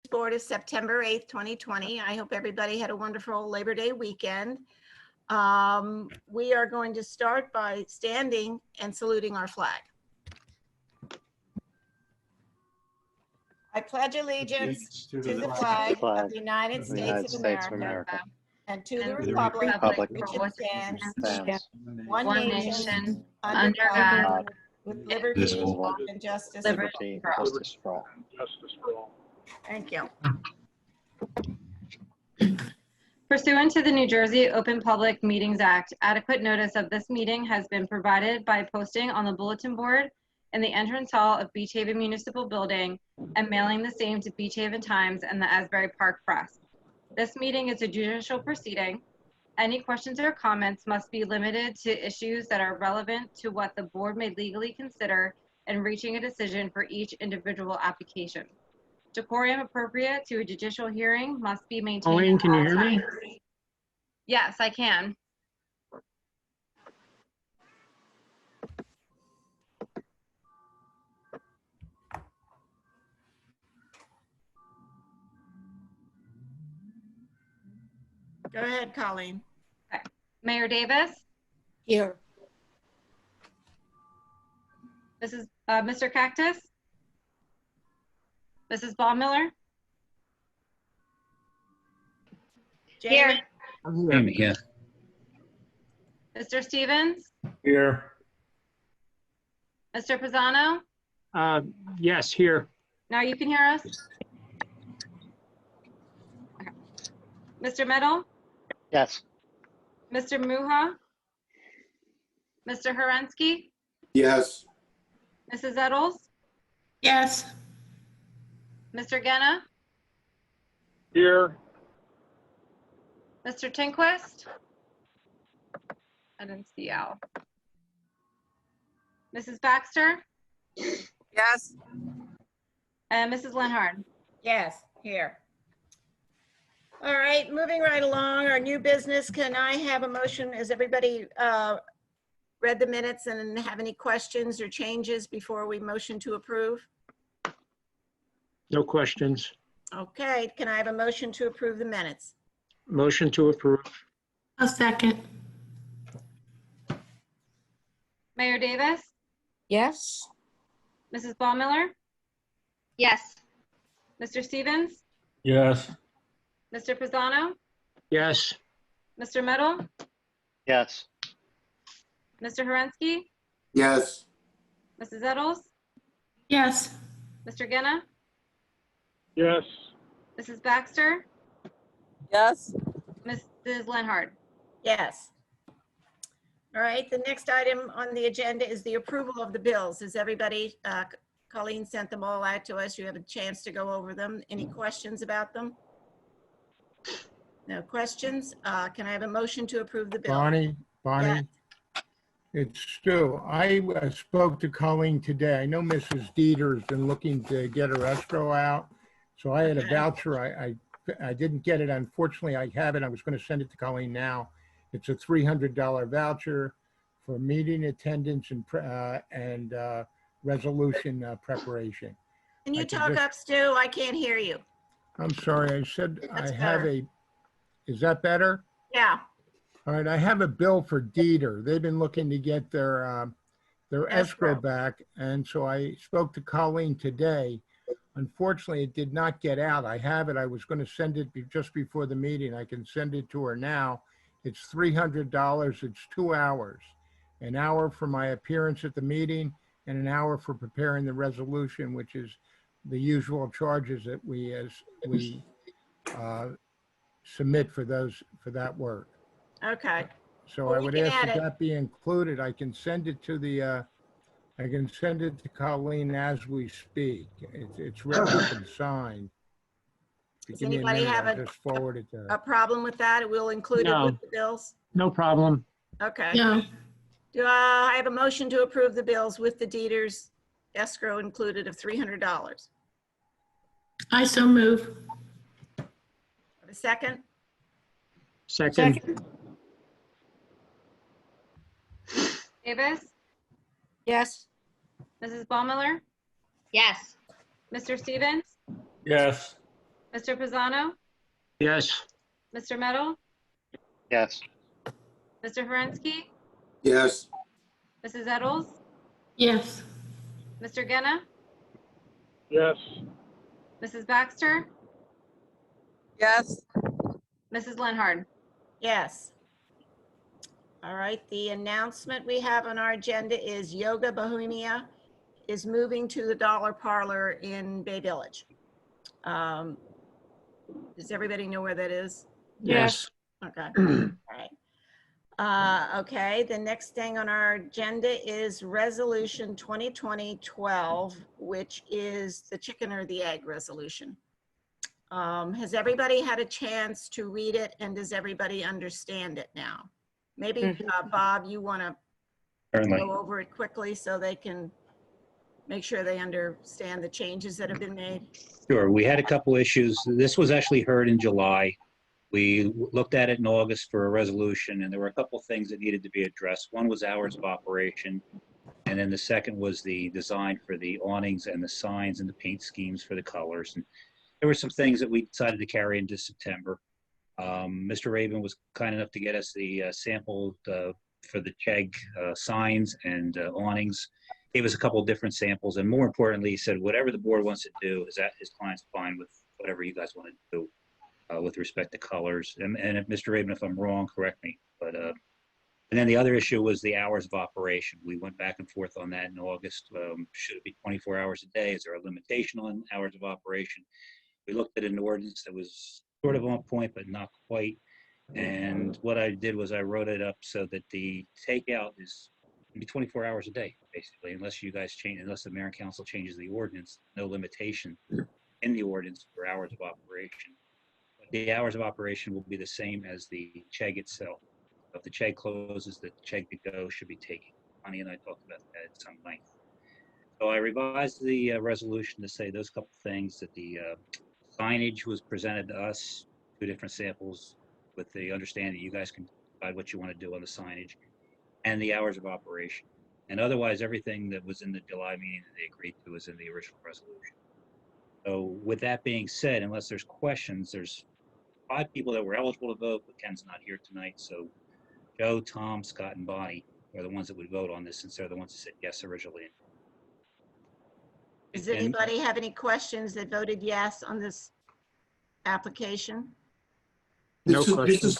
Board is September 8th, 2020. I hope everybody had a wonderful Labor Day weekend. We are going to start by standing and saluting our flag. I pledge allegiance to the flag of the United States of America and to the republic which it stands, one nation, under God, with liberty and justice for all. Thank you. Pursuant to the New Jersey Open Public Meetings Act, adequate notice of this meeting has been provided by posting on the bulletin board in the entrance hall of Beach Haven Municipal Building and mailing the same to Beach Haven Times and the Asbury Park Press. This meeting is a judicial proceeding. Any questions or comments must be limited to issues that are relevant to what the board may legally consider in reaching a decision for each individual application. Decorum appropriate to a judicial hearing must be maintained. Colleen, can you hear me? Yes, I can. Go ahead, Colleen. Okay. Mayor Davis? Here. Mr. Cactus? Mrs. Baumiller? Jamie? Jamie, yes. Mr. Stevens? Here. Mr. Pisano? Yes, here. Now you can hear us? Okay. Mr. Meadow? Yes. Mr. Muha? Mr. Horensky? Yes. Mrs. Eddles? Yes. Mr. Genna? Here. Mr. Tinquist? I didn't see Al. Mrs. Baxter? Yes. And Mrs. Lenhard? Yes, here. All right, moving right along, our new business. Can I have a motion? Has everybody read the minutes and have any questions or changes before we motion to approve? No questions. Okay, can I have a motion to approve the minutes? Motion to approve. A second. Mayor Davis? Yes. Mrs. Baumiller? Yes. Mr. Stevens? Yes. Mr. Pisano? Yes. Mr. Meadow? Yes. Mr. Horensky? Yes. Mrs. Eddles? Yes. Mr. Genna? Yes. Mrs. Baxter? Yes. Mrs. Lenhard? Yes. All right, the next item on the agenda is the approval of the bills. Is everybody, Colleen sent them all out to us. You have a chance to go over them. Any questions about them? No questions. Can I have a motion to approve the bill? Bonnie, Yeah. it's Stu. I spoke to Colleen today. I know Mrs. Dieter's been looking to get her escrow out. So I had a Okay. voucher. I didn't get it. Unfortunately, I have it. I was going to send it to Colleen now. It's a $300 voucher for meeting attendance and resolution preparation. Can you I could talk just- up, Stu? I can't hear you. I'm sorry. I said That's I have better. is that better? Yeah, All right, I have a bill for Dieter. They've been looking to get their escrow Escrow. back, and so I spoke to Colleen today. Unfortunately, it did not get out. I have it. I was going to send it just before the meeting. I can send it to her now. It's $300. It's 2 hours, an hour for my appearance at the meeting and an hour for preparing the resolution, which is the usual charges that we submit for that work. okay. So Well, I we would can ask add that it. that be included. I can send it to Colleen as we speak. It's written up and signed. If you Does give me a anybody minute, have I'll just forward it to A her. problem with that? We'll include it No. with the bills? No problem. Okay. No. Do I have a motion to approve the bills with the Dieter's escrow included of $300? I so move. Have a second? Second. Davis? Yes. Mrs. Baumiller? Yes. Mr. Stevens? Yes. Mr. Pisano, Yes. Mr. Meadow, Yes. Mr. Ferensky, Yes. Mrs. Eddles, Yes. Mr. Genna, Yes. Mrs. Baxter, Yes. Mrs. Lenhard. Yes. All right, the announcement we have on our agenda is Yoga Bohemia is moving to the Dollar Parlor in Bay Village. Does everybody know where that is? Yes. Okay, all right. Okay, the next thing on our agenda is Resolution 2020-12, which is the chicken or the egg resolution. Has everybody had a chance to read it, and does everybody understand it now? Maybe, Bob, you want to Certainly. go over it quickly so they can make sure they understand the changes that have been made? Sure. We had a couple issues. This was actually heard in July. We looked at it in August for a resolution, and there were a couple things that needed to be addressed. One was hours of operation, and then the second was the design for the awnings and the signs and the paint schemes for the colors. And there were some things that we decided to carry into September. Mr. Raven was kind enough to get us the sample for the CHEG signs and awnings. Gave us a couple of different samples, and more importantly, he said whatever the board wants to do is that his client's fine with whatever you guys want to do with respect to colors. And if Mr. Raven, if I'm wrong, correct me. But and then the other issue was the hours of operation. We went back and forth on that in August. Should it be 24 hours a day? Is there a limitation on hours of operation? We looked at an ordinance that was sort of on point, but not quite. And what I did was I wrote it up so that the takeout is be 24 hours a day, basically, unless you guys change, unless the mayor and council changes the ordinance, no limitation in the ordinance for hours of operation. But the hours of operation will be the same as the CHEG itself. If the CHEG closes, the CHEG to go should be taken. Connie and I talked about that at some length. So I revised the resolution to say those couple things, that the signage was presented to us, 2 different samples, with the understanding that you guys can decide what you want to do on the signage, and the hours of operation. And otherwise, everything that was in the July meeting that they agreed to was in the original resolution. So with that being said, unless there's questions, there's 5 people that were eligible to vote, but Ken's not here tonight. So Joe, Tom, Scott, and Bonnie are the ones that would vote on this, since they're the ones that said yes originally. Does anybody have any questions that voted yes on this application? No This questions.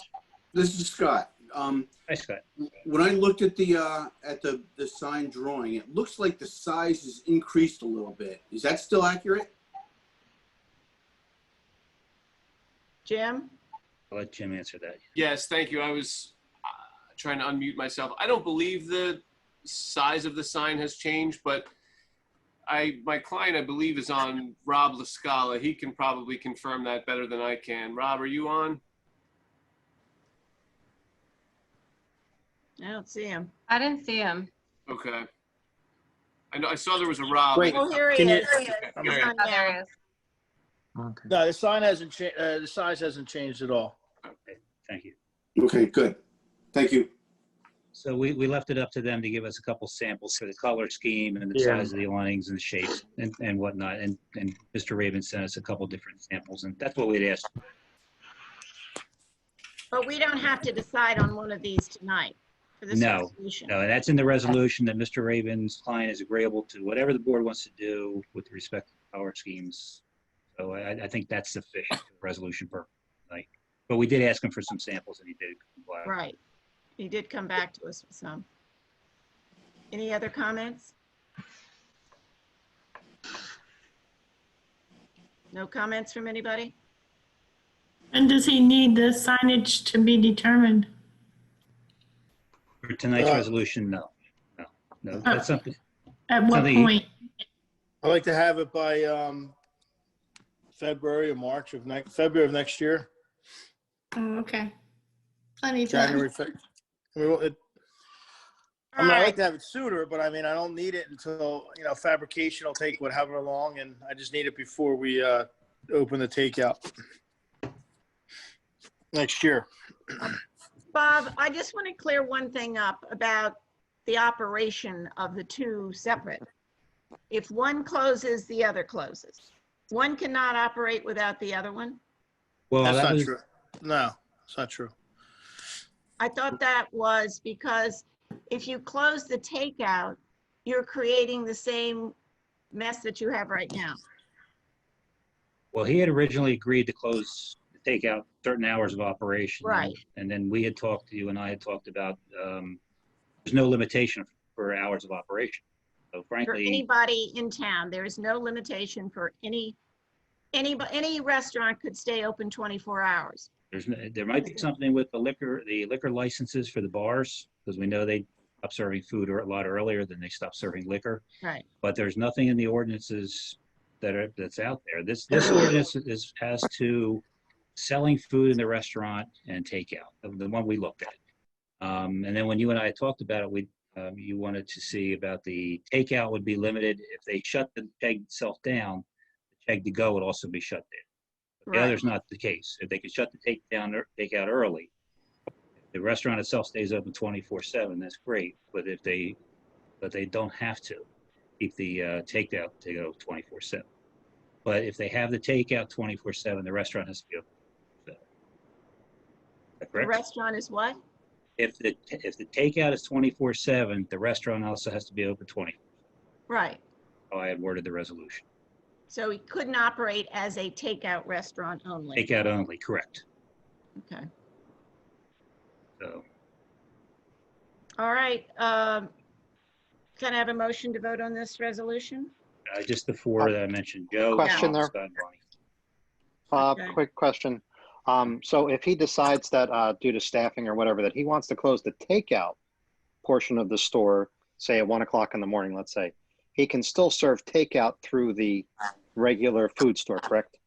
is Scott. Hi, Scott. When I looked at the sign drawing, it looks like the size is increased a little bit. Is that still accurate? Jim? I'll let Jim answer that. Yes, thank you. I was trying to unmute myself. I don't believe the size of the sign has changed, but my client, I believe, is on Rob LaScala. He can probably confirm that better than I can. Rob, are you on? I don't see him. I didn't see him. Okay. I know I saw there was a Rob. Wait, Oh, here he Can you- is. He's on Oh, there he now. is. Okay. No, the sign hasn't changed. The size hasn't changed at all. Okay, thank you. Okay, good. Thank you. So we left it up to them to give us a couple samples for the color scheme and the Yeah. size of the awnings and the shapes and whatnot. And Mr. Raven sent us a couple different samples, and that's what we'd asked. But we don't have to decide on one of these tonight for this No, resolution. No, and that's in the resolution that Mr. Raven's client is agreeable to whatever the board wants to do with respect to color schemes. So I think that's sufficient for the resolution purpose tonight. But we did ask him for some samples, and he did comply. Right. He did come back to us with some. Any other comments? No comments from anybody? And does he need the signage to be determined? For tonight's resolution, no. That's something. At what Something- point? I'd like to have it by February or March of February of next year. Oh, okay. Plenty of time. January. I mean, I'd All like right. to have it sooner, but I mean, I don't need it until, fabrication will take however long, and I just need it before we open the takeout next year. Bob, I just want to clear one thing up about the operation of the 2 separate. If one closes, the other closes. One cannot operate without the other one? Well, That's that not was, true. No, it's not true. I thought that was because if you close the takeout, you're creating the same mess that you have right now. well, he had originally agreed to close, take out certain hours of operation. Right. And then we had talked to you and I had talked about, there's no limitation for hours of operation. So For frankly, anybody in town, there is no limitation for any restaurant could stay open 24 hours. there might be something with the liquor licenses for the bars, because we know they stop serving food a lot earlier than they stop serving liquor. Right. But there's nothing in the ordinances that's out there. This ordinance has to selling food in the restaurant and takeout, the one we looked at. And then when you and I talked about it, you wanted to see about the takeout would be limited. If they shut the keg itself down, the keg to go would also be shut down. But the Right. other's not the case. If they could shut the takeout early, if the restaurant itself stays open 24/7, that's great. But they don't have to keep the takeout to go 24/7. But if they have the takeout 24/7, the restaurant has to be open. Is that The correct? restaurant is what? If the takeout is 24/7, the restaurant also has to be open 24. Right. How I had worded the resolution. So he couldn't operate as a takeout restaurant only. Takeout only, correct. Okay. So All right. Can I have a motion to vote on this resolution? just the four that I mentioned, Joe, Question Tom, there. Scott, and Bonnie. Okay. Quick question. So if he decides that due to staffing or whatever, that he wants to close the takeout portion of the store, say at 1 o'clock in the morning, let's say, he can still serve takeout through the regular food store, correct?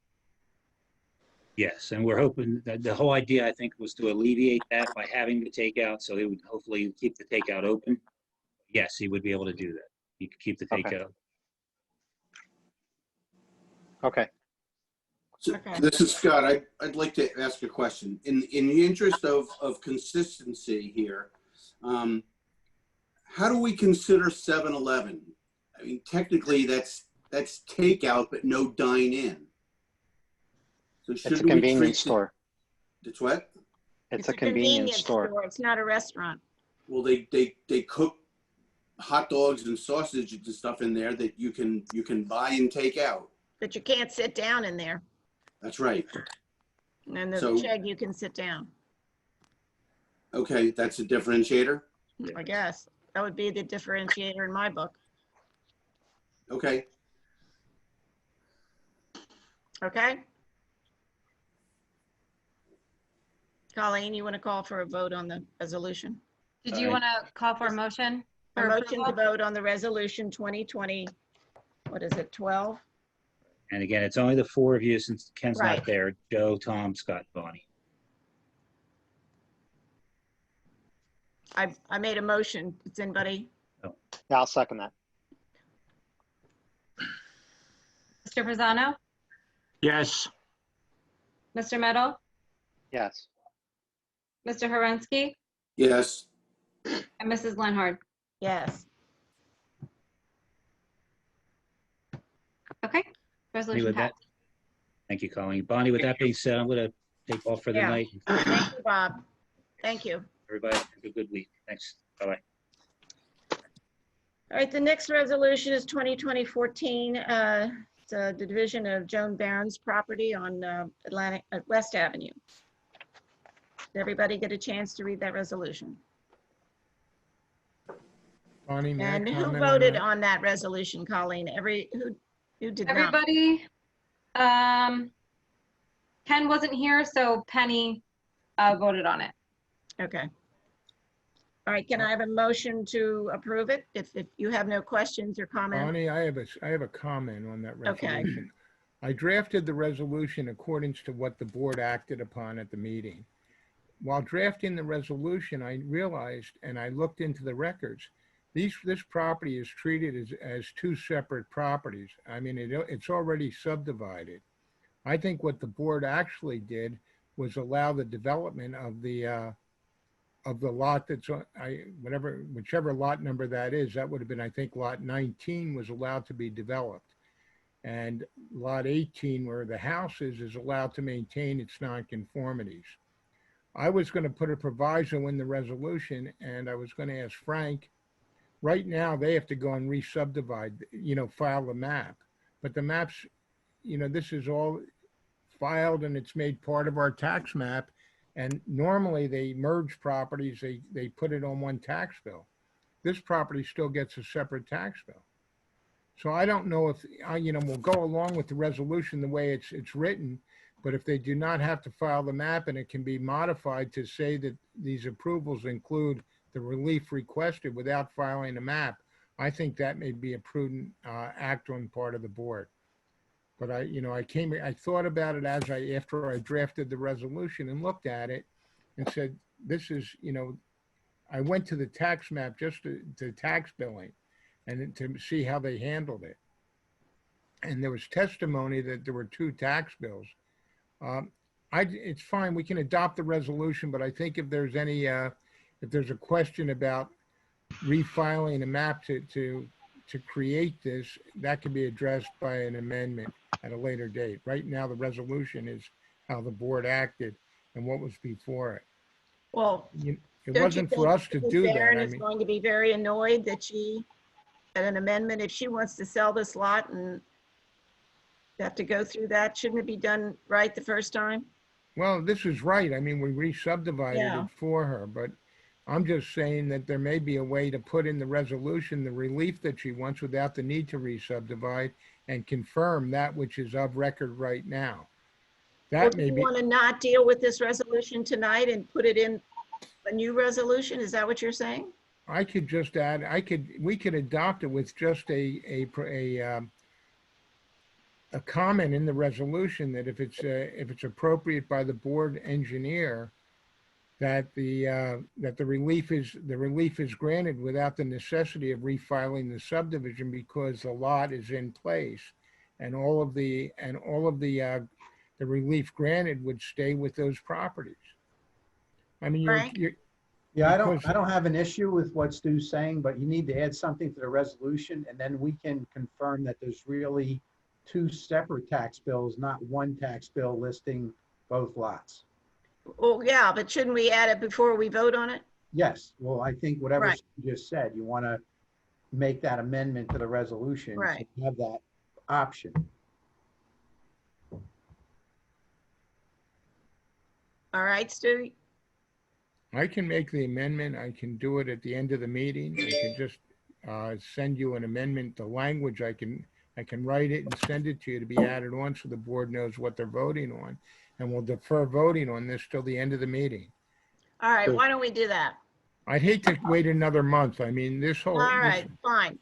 Yes, and we're hoping that the whole idea, I think, was to alleviate that by having the takeout, so he would hopefully keep the takeout open. Yes, he would be able to do that. He could keep the Okay. takeout. Okay. So Okay. this is Scott. I'd like to ask a question. In the interest of consistency here, how do we consider 7-Eleven? I mean, technically that's takeout, but no dine-in. So It's a shouldn't we convenience treat store. It's what? It's a convenience store. It's not a restaurant. Well, they cook hot dogs and sausages and stuff in there that you can buy and take out. But you can't sit down in there. That's right. And then the So- keg, you can sit down, Okay, that's a differentiator. I guess. That would be the differentiator in my book. Okay. Okay? Colleen, you want to call for a vote on the resolution? Did you want to call for a motion? A for motion to approval? vote on the resolution 2020, what is it, 12? And again, it's only the four of you since Ken's Right. not there, Joe, Tom, Scott, Bonnie. I made a motion. Does anybody? Yeah, I'll second that. Mr. Pisano, Yes. Mr. Meadow, Yes. Mr. Horensky, Yes. and Mrs. Lenhard. Yes. Okay, Bonnie, resolution with that, passed. thank you, Colleen. Bonnie, with that being said, I'm going to take off for the Yeah. night. Thank you, Bob. Thank you. Everybody, have a good week. Thanks. Bye-bye. All right, the next resolution is 2020-14. It's the division of Joan Barron's property on West Avenue. Did everybody get a chance to read that resolution? Bonnie, may I And who comment voted that? on that resolution, Colleen? Who did not? Everybody, Ken wasn't here, so Penny voted on it. Okay. All right, can I have a motion to approve it? If you have no questions or comments? Bonnie, I have a comment on that Okay. resolution. I drafted the resolution according to what the board acted upon at the meeting. While drafting the resolution, I realized, and I looked into the records, this property is treated as two separate properties. I mean, it's already subdivided. I think what the board actually did was allow the development of the lot that's on, whichever lot number that is, that would have been, I think, lot 19 was allowed to be developed. And lot 18, where the house is allowed to maintain its nonconformities. I was going to put a proviso in the resolution, and I was going to ask Frank, right now they have to go and re-subdivide, file the map. But the maps, this is all filed and it's made part of our tax map. And normally they merge properties, they put it on one tax bill. This property still gets a separate tax bill. So I don't know if, we'll go along with the resolution the way it's written, but if they do not have to file the map and it can be modified to say that these approvals include the relief requested without filing a map, I think that may be a prudent act on part of the board. But I thought about it after I drafted the resolution and looked at it and said, this is, I went to the tax map just to tax billing and to see how they handled it. And there was testimony that there were 2 tax bills. It's fine, we can adopt the resolution, but I think if there's any, if there's a question about refiling a map to create this, that can be addressed by an amendment at a later date. Right now, the resolution is how the board acted and what was before it. Well, It wasn't for us to do that. Barron is going to be very annoyed that she had an amendment. If she wants to sell this lot and have to go through that, shouldn't it be done right the first time? Well, this is right. I mean, we re-subdivided Yeah. it for her, but I'm just saying that there may be a way to put in the resolution the relief that she wants without the need to re-subdivide and confirm that which is of record right now. Or That do may you be, want to not deal with this resolution tonight and put it in a new resolution? Is that what you're saying? I could just add, we could adopt it with just a comment in the resolution that if it's appropriate by the board engineer, that the relief is granted without the necessity of refiling the subdivision because the lot is in place, and all of the relief granted would stay with those properties. I mean, Frank? Yeah, because- I don't have an issue with what Stu's saying, but you need to add something to the resolution, and then we can confirm that there's really 2 separate tax bills, not one tax bill listing both lots. Oh, yeah, but shouldn't we add it before we vote on it? Yes, well, I think whatever Right. Stu just said, you want to make that amendment to the resolution. so Right. you have that option. All right, Stu? I can make the amendment. I can do it at the end of the meeting. I can just send you an amendment. The language, I can write it and send it to you to be added on so the board knows what they're voting on. And we'll defer voting on this till the end of the meeting. All right, why don't we do that? I'd hate to wait another month. I mean, this whole, All right, fine.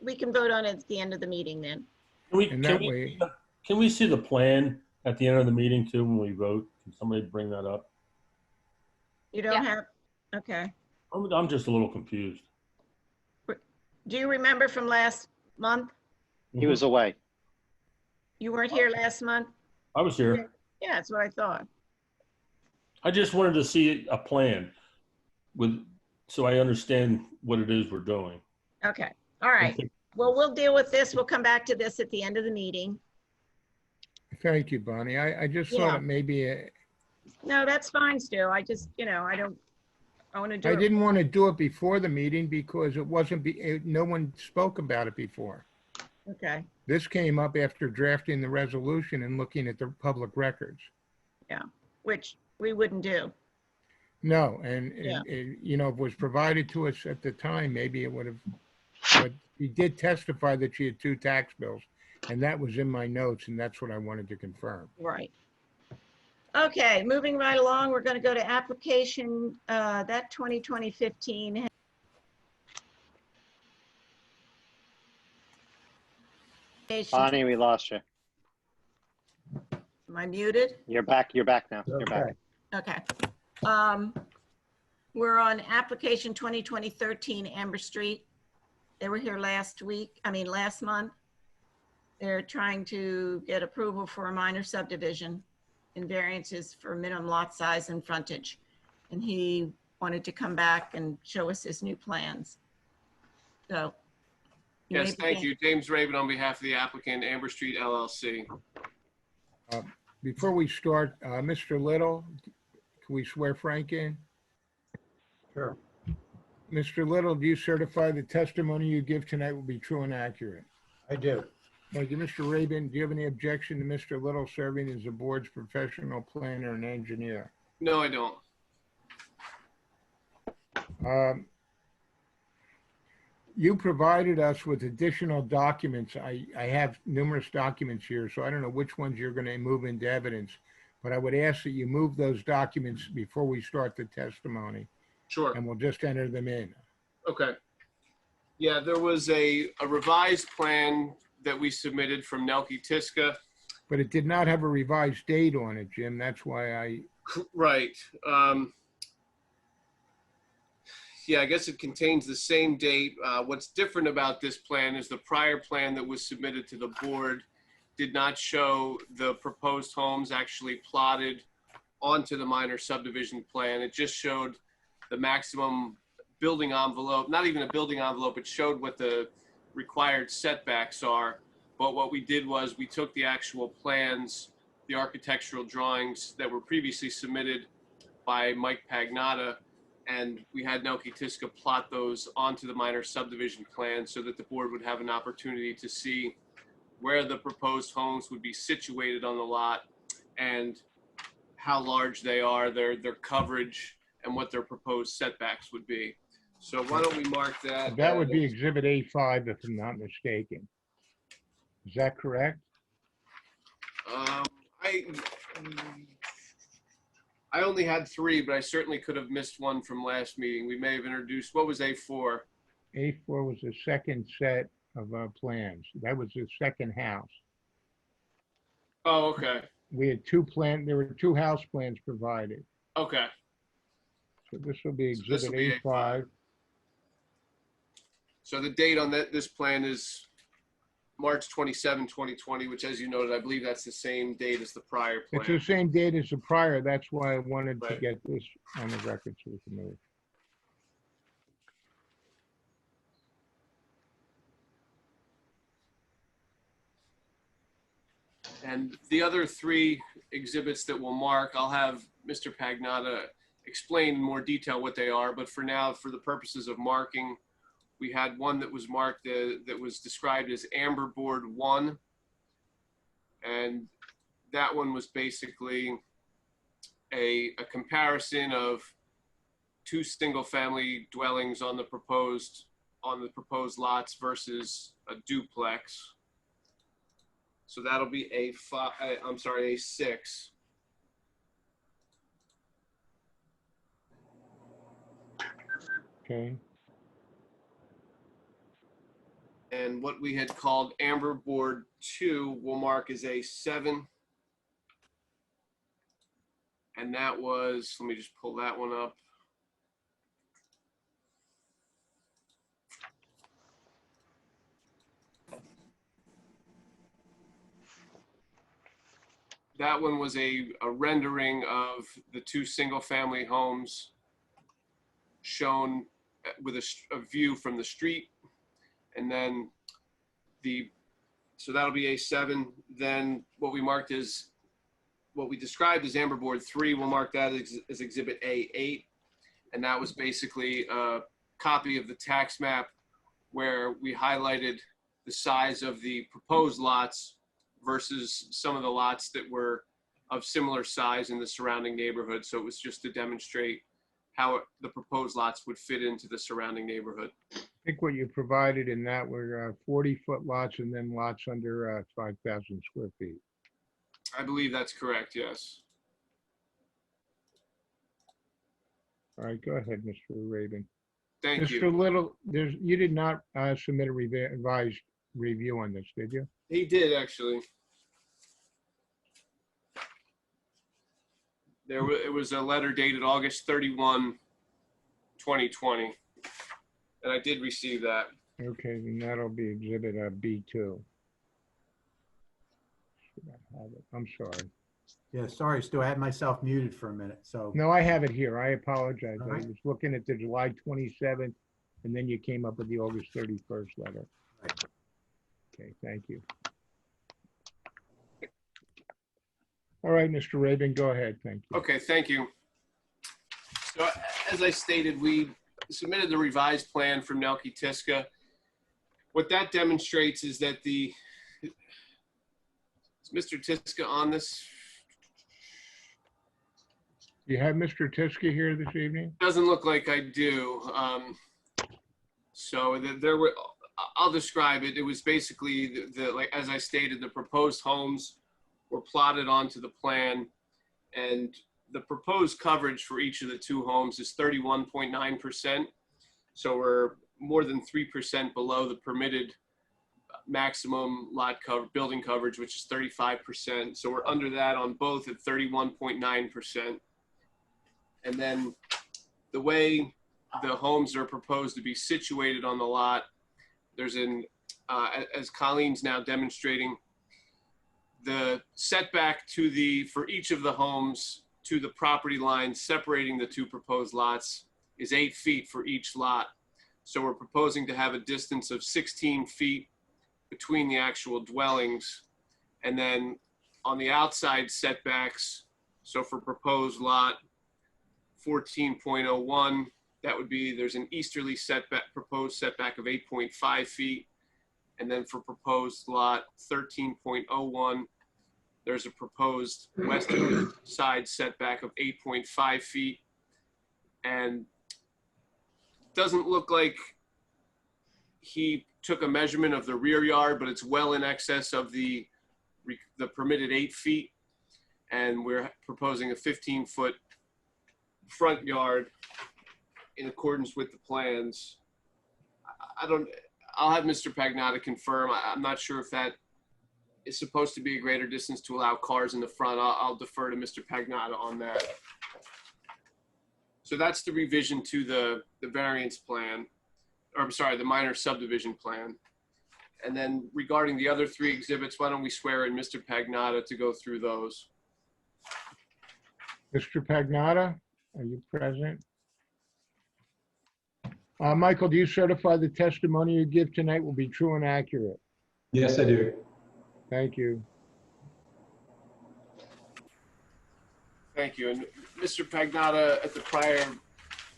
We can vote on it at the end of the meeting then. and that way, Can we see the plan at the end of the meeting too when we vote? Can somebody bring that up? You don't Yeah. have, okay. I'm just a little confused. Do you remember from last month? He was away. You weren't here last month? I was here. Yeah, that's what I thought. I just wanted to see a plan so I understand what it is we're doing. Okay, all right. Well, we'll deal with this. We'll come back to this at the end of the meeting. thank you, Bonnie. I just Yeah. thought it may be, No, that's fine, Stu. I just, I want to do I it. didn't want to do it before the meeting because no one spoke about it before. Okay, This came up after drafting the resolution and looking at the public records. which we wouldn't do. No, and, Yeah. if it was provided to us at the time, maybe it would have, but she did testify that she had 2 tax bills, and that was in my notes, and that's what I wanted to confirm. Right. Okay, moving right along, we're going to go to application, that 2020-15. Bonnie, we lost you. Am I muted? You're back now. You're back. Okay. We're on application 2020-13 Amber Street. They were here last month. They're trying to get approval for a minor subdivision and variances for minimum lot size and frontage. And he wanted to come back and show us his new plans. So You may Yes, thank begin. you. James Raven on behalf of the applicant, Amber Street LLC. Before we start, Mr. Little, can we swear Frank in? Sure. Mr. Little, do you certify the testimony you give tonight will be true and accurate? I do. Thank you. Mr. Rabin, do you have any objection to Mr. Little serving as the board's professional planner and engineer? No, I don't. You provided us with additional documents. I have numerous documents here, so I don't know which ones you're going to move into evidence, but I would ask that you move those documents before we start the testimony, Sure. and we'll just enter them in. Okay. Yeah, there was a revised plan that we submitted from Nelke Tiska. But it did not have a revised date on it, Jim. That's why I... Right. Yeah, I guess it contains the same date. What's different about this plan is the prior plan that was submitted to the board did not show the proposed homes actually plotted onto the minor subdivision plan. It just showed the maximum building envelope, not even a building envelope, it showed what the required setbacks are. But what we did was we took the actual plans, the architectural drawings that were previously submitted by Mike Pagnotta, and we had Nelke Tiska plot those onto the minor subdivision plan so that the board would have an opportunity to see where the proposed homes would be situated on the lot and how large they are, their coverage, and what their proposed setbacks would be. So why don't we mark that? That would be Exhibit A5, if I'm not mistaken. Is that correct? I only had 3, but I certainly could have missed one from last meeting. We may have introduced, what was A4? A4 was the second set of plans. That was the second house. Oh, okay. We had there were 2 house plans provided. Okay. So this will be So this Exhibit will be A5. So the date on this plan is March 27, 2020, which, as you noted, I believe that's the same date as the prior plan. It's the same date as the prior. That's why I wanted to Right. get this on the record so we can move. And the other 3 exhibits that we'll mark, I'll have Mr. Pagnotta explain in more detail what they are. But for now, for the purposes of marking, we had one that was marked that was described as Amber Board 1. And that one was basically a comparison of 2 single-family dwellings on the proposed lots versus a duplex. So that'll be A6. Okay. And what we had called Amber Board 2 will mark as A7. And that was, let me just pull that one up. That one was a rendering of the 2 single-family homes shown with a view from the street. And then so that'll be A7. Then what we marked as, what we described as Amber Board 3, we'll mark that as Exhibit A8. And that was basically a copy of the tax map where we highlighted the size of the proposed lots versus some of the lots that were of similar size in the surrounding neighborhood. So it was just to demonstrate how the proposed lots would fit into the surrounding neighborhood. I think what you provided in that were 40-foot lots and then lots under 5,000 square feet. I believe that's correct, yes. All right, go ahead, Mr. Rabin. Thank you. Mr. Little, you did not submit a revised review on this, did you? He did, actually. It was a letter dated August 31, 2020. And I did receive that. Okay, then that'll be Exhibit B2. Should I have it? I'm sorry. Yeah, sorry, Stu, I had myself muted for a minute, so. No, I have it here. I apologize. All I right. was looking at the July 27th and then you came up with the August 31st letter. Right. Okay, thank you. All right, Mr. Rabin, go ahead. Thank you. Okay, thank you. So as I stated, we submitted the revised plan from Nelke Tiska. What that demonstrates is that is Mr. Tiska on this? Do you have Mr. Tiska here this evening? Doesn't look like I do. So there were, I'll describe it. It was basically like, as I stated, the proposed homes were plotted onto the plan, and the proposed coverage for each of the two homes is 31.9%. So we're more than 3% below the permitted maximum lot cover, building coverage, which is 35%. So we're under that on both at 31.9%. And then the way the homes are proposed to be situated on the lot, there's as Colleen's now demonstrating, the setback for each of the homes to the property line separating the two proposed lots is 8 feet for each lot. So we're proposing to have a distance of 16 feet between the actual dwellings. And then on the outside setbacks, so for proposed lot 14.01, that would be, there's an easterly setback, proposed setback of 8.5 feet. And then for proposed lot 13.01, there's a proposed western side setback of 8.5 feet. And doesn't look like he took a measurement of the rear yard, but it's well in excess of the permitted 8 feet. And we're proposing a 15-foot front yard in accordance with the plans. I'll have Mr. Pagnotta confirm. I'm not sure if that is supposed to be a greater distance to allow cars in the front. I'll defer to Mr. Pagnotta on that. So that's the revision to the variance plan, or I'm sorry, the minor subdivision plan. And then regarding the other 3 exhibits, why don't we swear in Mr. Pagnotta to go through those? Mr. Pagnotta, are you present? Michael, do you certify the testimony you give tonight will be true and accurate? Yes, I do. Thank you. Thank you. And Mr. Pagnotta, at the prior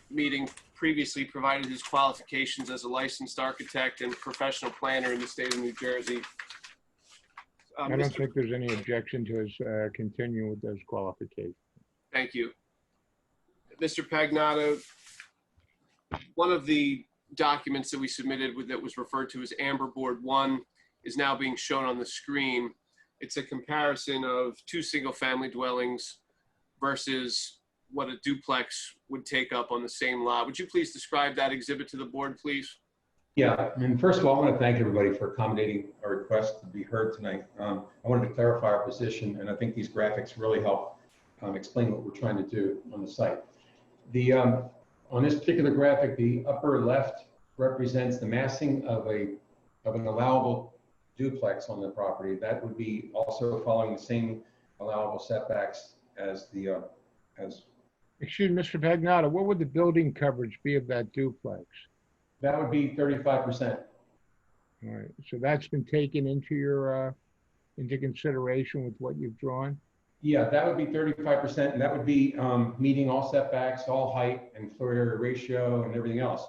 meeting, previously provided his qualifications as a licensed architect and professional planner in the state of New Jersey. I don't think there's any objection to his continuing with those qualifications. Thank you. Mr. Pagnotta, one of the documents that we submitted that was referred to as Amber Board 1 is now being shown on the screen. It's a comparison of 2 single-family dwellings versus what a duplex would take up on the same lot. Would you please describe that exhibit to the board, please? Yeah, and first of all, I want to thank everybody for accommodating our request to be heard tonight. I wanted to clarify our position, and I think these graphics really help explain what we're trying to do on the site. On this particular graphic, the upper left represents the massing of an allowable duplex on the property. That would be also following the same allowable setbacks as the Excuse me, Mr. Pagnotta, what would the building coverage be of that duplex? That would be 35%. All right, so that's been taken into your into consideration with what you've drawn? Yeah, that would be 35%, and that would be meeting all setbacks, all height and floor area ratio and everything else.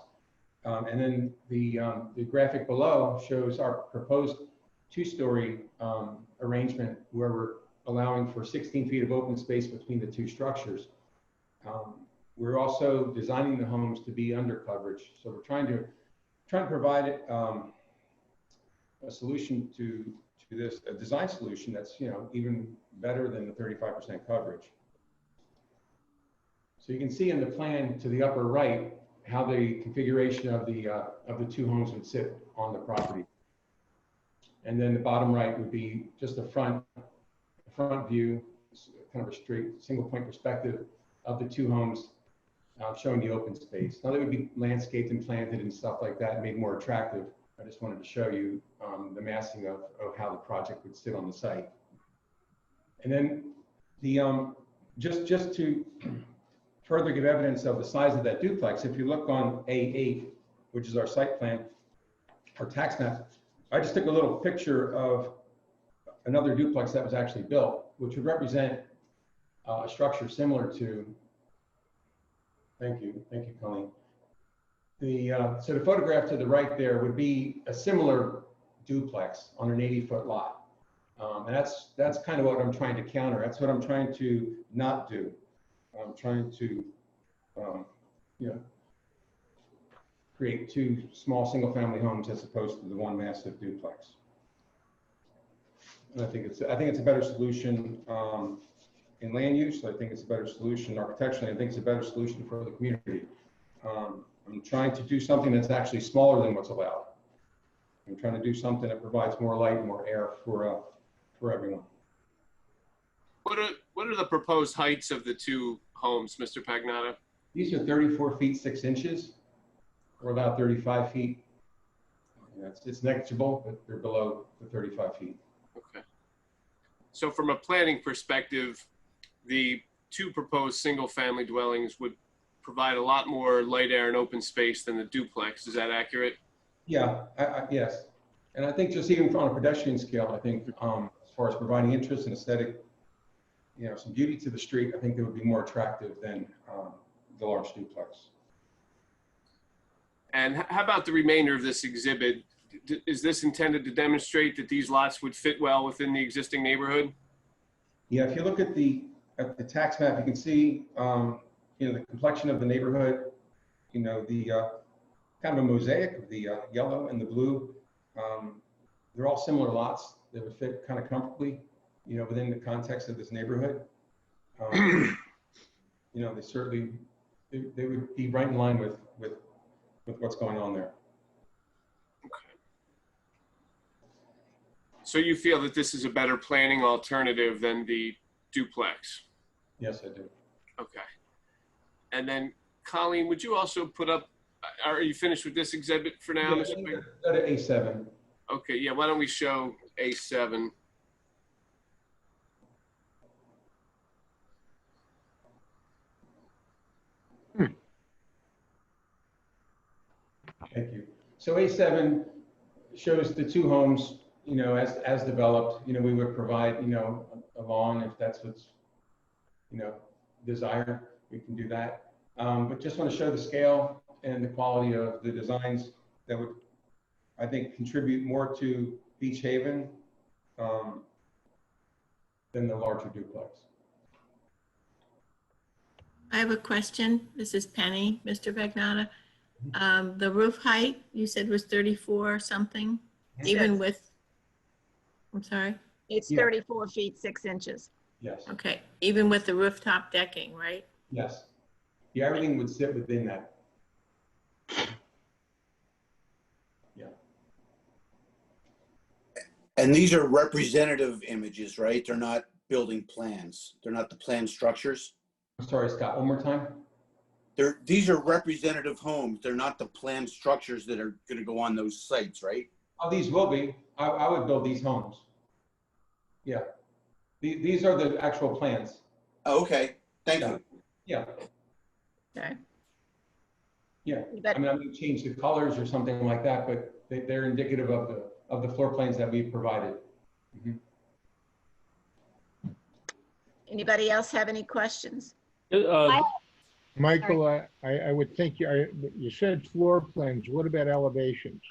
And then the graphic below shows our proposed 2-story arrangement where we're allowing for 16 feet of open space between the 2 structures. We're also designing the homes to be under coverage. So we're trying to provide a solution to this, a design solution that's, even better than the 35% coverage. So you can see in the plan to the upper right how the configuration of the 2 homes would sit on the property. And then the bottom right would be just a front view, kind of a straight single point perspective of the 2 homes, showing the open space. Now they would be landscaped and planted and stuff like that, made more attractive. I just wanted to show you the massing of how the project would sit on the site. And then just to further give evidence of the size of that duplex, if you look on A8, which is our site plan, our tax map. I just took a little picture of another duplex that was actually built, which would represent a structure similar to, thank you, Colleen. So the photograph to the right there would be a similar duplex on an 80-foot lot. And that's kind of what I'm trying to counter. That's what I'm trying to not do. I'm trying to, create two small single-family homes as opposed to the one massive duplex. And I think it's a better solution in land use. I think it's a better solution architecturally. I think it's a better solution for the community. I'm trying to do something that's actually smaller than what's allowed. I'm trying to do something that provides more light and more air for everyone. What are the proposed heights of the two homes, Mr. Pagnotta? These are 34 feet 6 inches, or about 35 feet. It's negligible, but they're below the 35 feet. Okay. So from a planning perspective, the two proposed single-family dwellings would provide a lot more light, air, and open space than the duplex. Is that accurate? Yeah, yes. And I think just even on a pedestrian scale, I think as far as providing interest and aesthetic, some beauty to the street, I think it would be more attractive than the large duplex. And how about the remainder of this exhibit? Is this intended to demonstrate that these lots would fit well within the existing neighborhood? Yeah, if you look at the tax map, you can see the complexion of the neighborhood. The kind of a mosaic of the yellow and the blue. They're all similar lots that would fit kind of comfortably, within the context of this neighborhood. They certainly they would be right in line with what's going on there. Okay. So you feel that this is a better planning alternative than the duplex? Yes, I do. Okay. And then, Colleen, would you also put up, are you finished with this exhibit for now? Yeah, go to A7. Okay, yeah, why don't we show A7? Thank you. So A7 shows the two homes, as developed. We would provide, a lawn if that's what's, desired. We can do that. But just want to show the scale and the quality of the designs that would, I think, contribute more to Beach Haven than the larger duplex. I have a question. This is Penny, Mr. Pagnotta. The roof height you said was 34 something, even with, I'm sorry? It's 34 feet 6 inches. Yes. Okay, even with the rooftop decking, right? Yes. Yeah, everything would sit within that. Yeah. And these are representative images, right? They're not building plans. They're not the planned structures. I'm sorry, Scott, one more time. These are representative homes. They're not the planned structures that are going to go on those sites, right? Oh, these will be. I would build these homes. Yeah. These are the actual plans. Oh, okay. Thank you. Yeah. Okay. Yeah. I mean, I'm going to change the colors or something like that, but they're indicative of the floor plans that we've provided. Mm-hmm. Anybody else have any questions? Michael, I would think you said floor plans. What about elevations?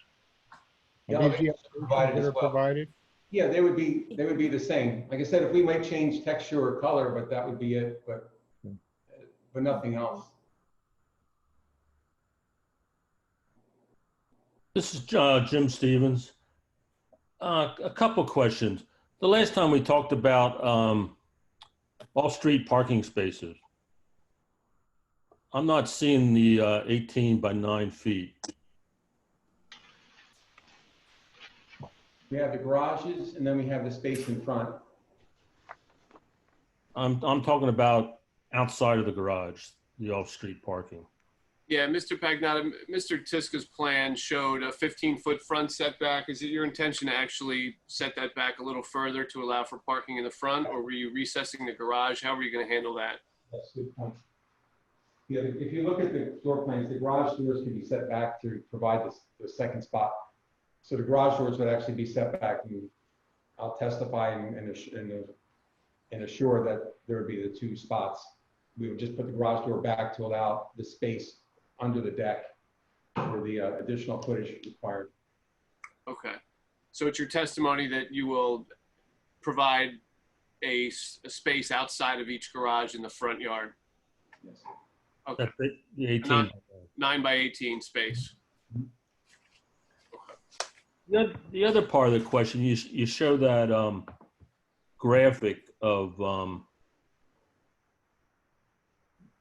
The Are these the elevations are provided that as are well. provided? Yeah, they would be the same. Like I said, if we might change texture or color, but that would be it. But nothing else. This is Jim Stevens. A couple questions. The last time we talked about off-street parking spaces, I'm not seeing the 18 by 9 feet. We have the garages, and then we have the space in front. I'm talking about outside of the garage, the off-street parking. Yeah, Mr. Pagnotta, Mr. Tiska's plan showed a 15-foot front setback. Is it your intention to actually set that back a little further to allow for parking in the front, or were you recessing the garage? How were you going to handle that? That's a good point. Yeah, if you look at the floor plans, the garage doors can be set back to provide the second spot. So the garage doors would actually be set back, and I'll testify and assure that there would be the 2 spots. We would just put the garage door back to allow the space under the deck for the additional footage required. Okay. So it's your testimony that you will provide a space outside of each garage in the front yard? Yes. Okay. That's it, the 18. 9 by 18 space. The other part of the question, you show that graphic of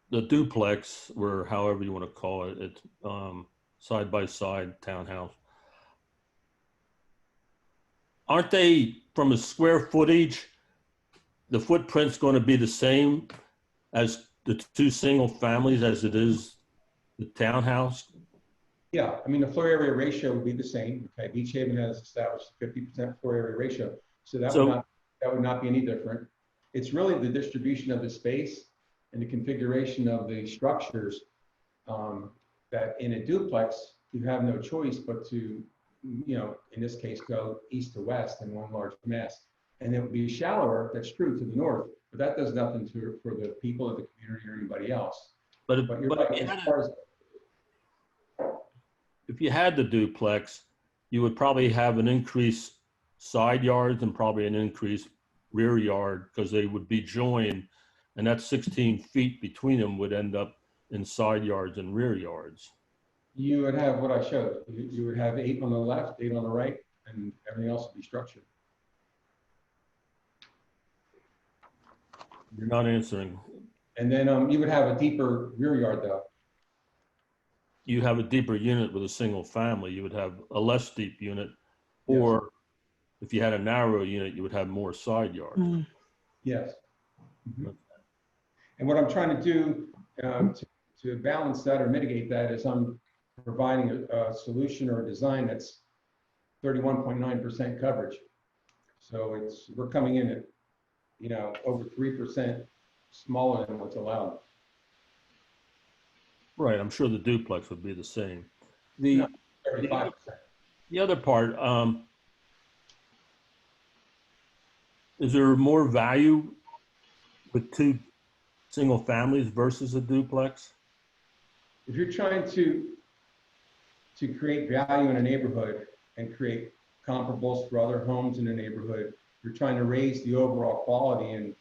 the duplex, or however you want to call it, it's side by side townhouse. Aren't they, from a square footage, the footprint's going to be the same as the 2 single families as it is the townhouse? Yeah, I mean, the floor area ratio would be the same. Okay, Beach Haven has established a 50% floor area ratio, so that would not be any different. It's really the distribution of the space and the configuration of the structures that in a duplex you have no choice but to, in this case, go east to west in one large mass, and it would be shallower. That's true to the north, but that does nothing for the people of the community or anybody else. But you're right, as far as if you had the duplex, you would probably have an increased side yards and probably an increased rear yard because they would be joined, and that 16 feet between them would end up in side yards and rear yards. You would have what I showed. You would have 8 on the left, 8 on the right, and everything else would be structured. You're not answering. And then you would have a deeper rear yard, though. You have a deeper unit with a single family. You would have a less deep unit, or if you had a narrow unit, you would have more side yards. Yes. Mm-hmm. And what I'm trying to do to balance that or mitigate that is I'm providing a solution or a design that's 31.9% coverage. So we're coming in at, over 3% smaller than what's allowed. Right, I'm sure the duplex would be the same. The 35%. The other part, is there more value with 2 single families versus a duplex? If you're trying to create value in a neighborhood and create comparables for other homes in the neighborhood, you're trying to raise the overall quality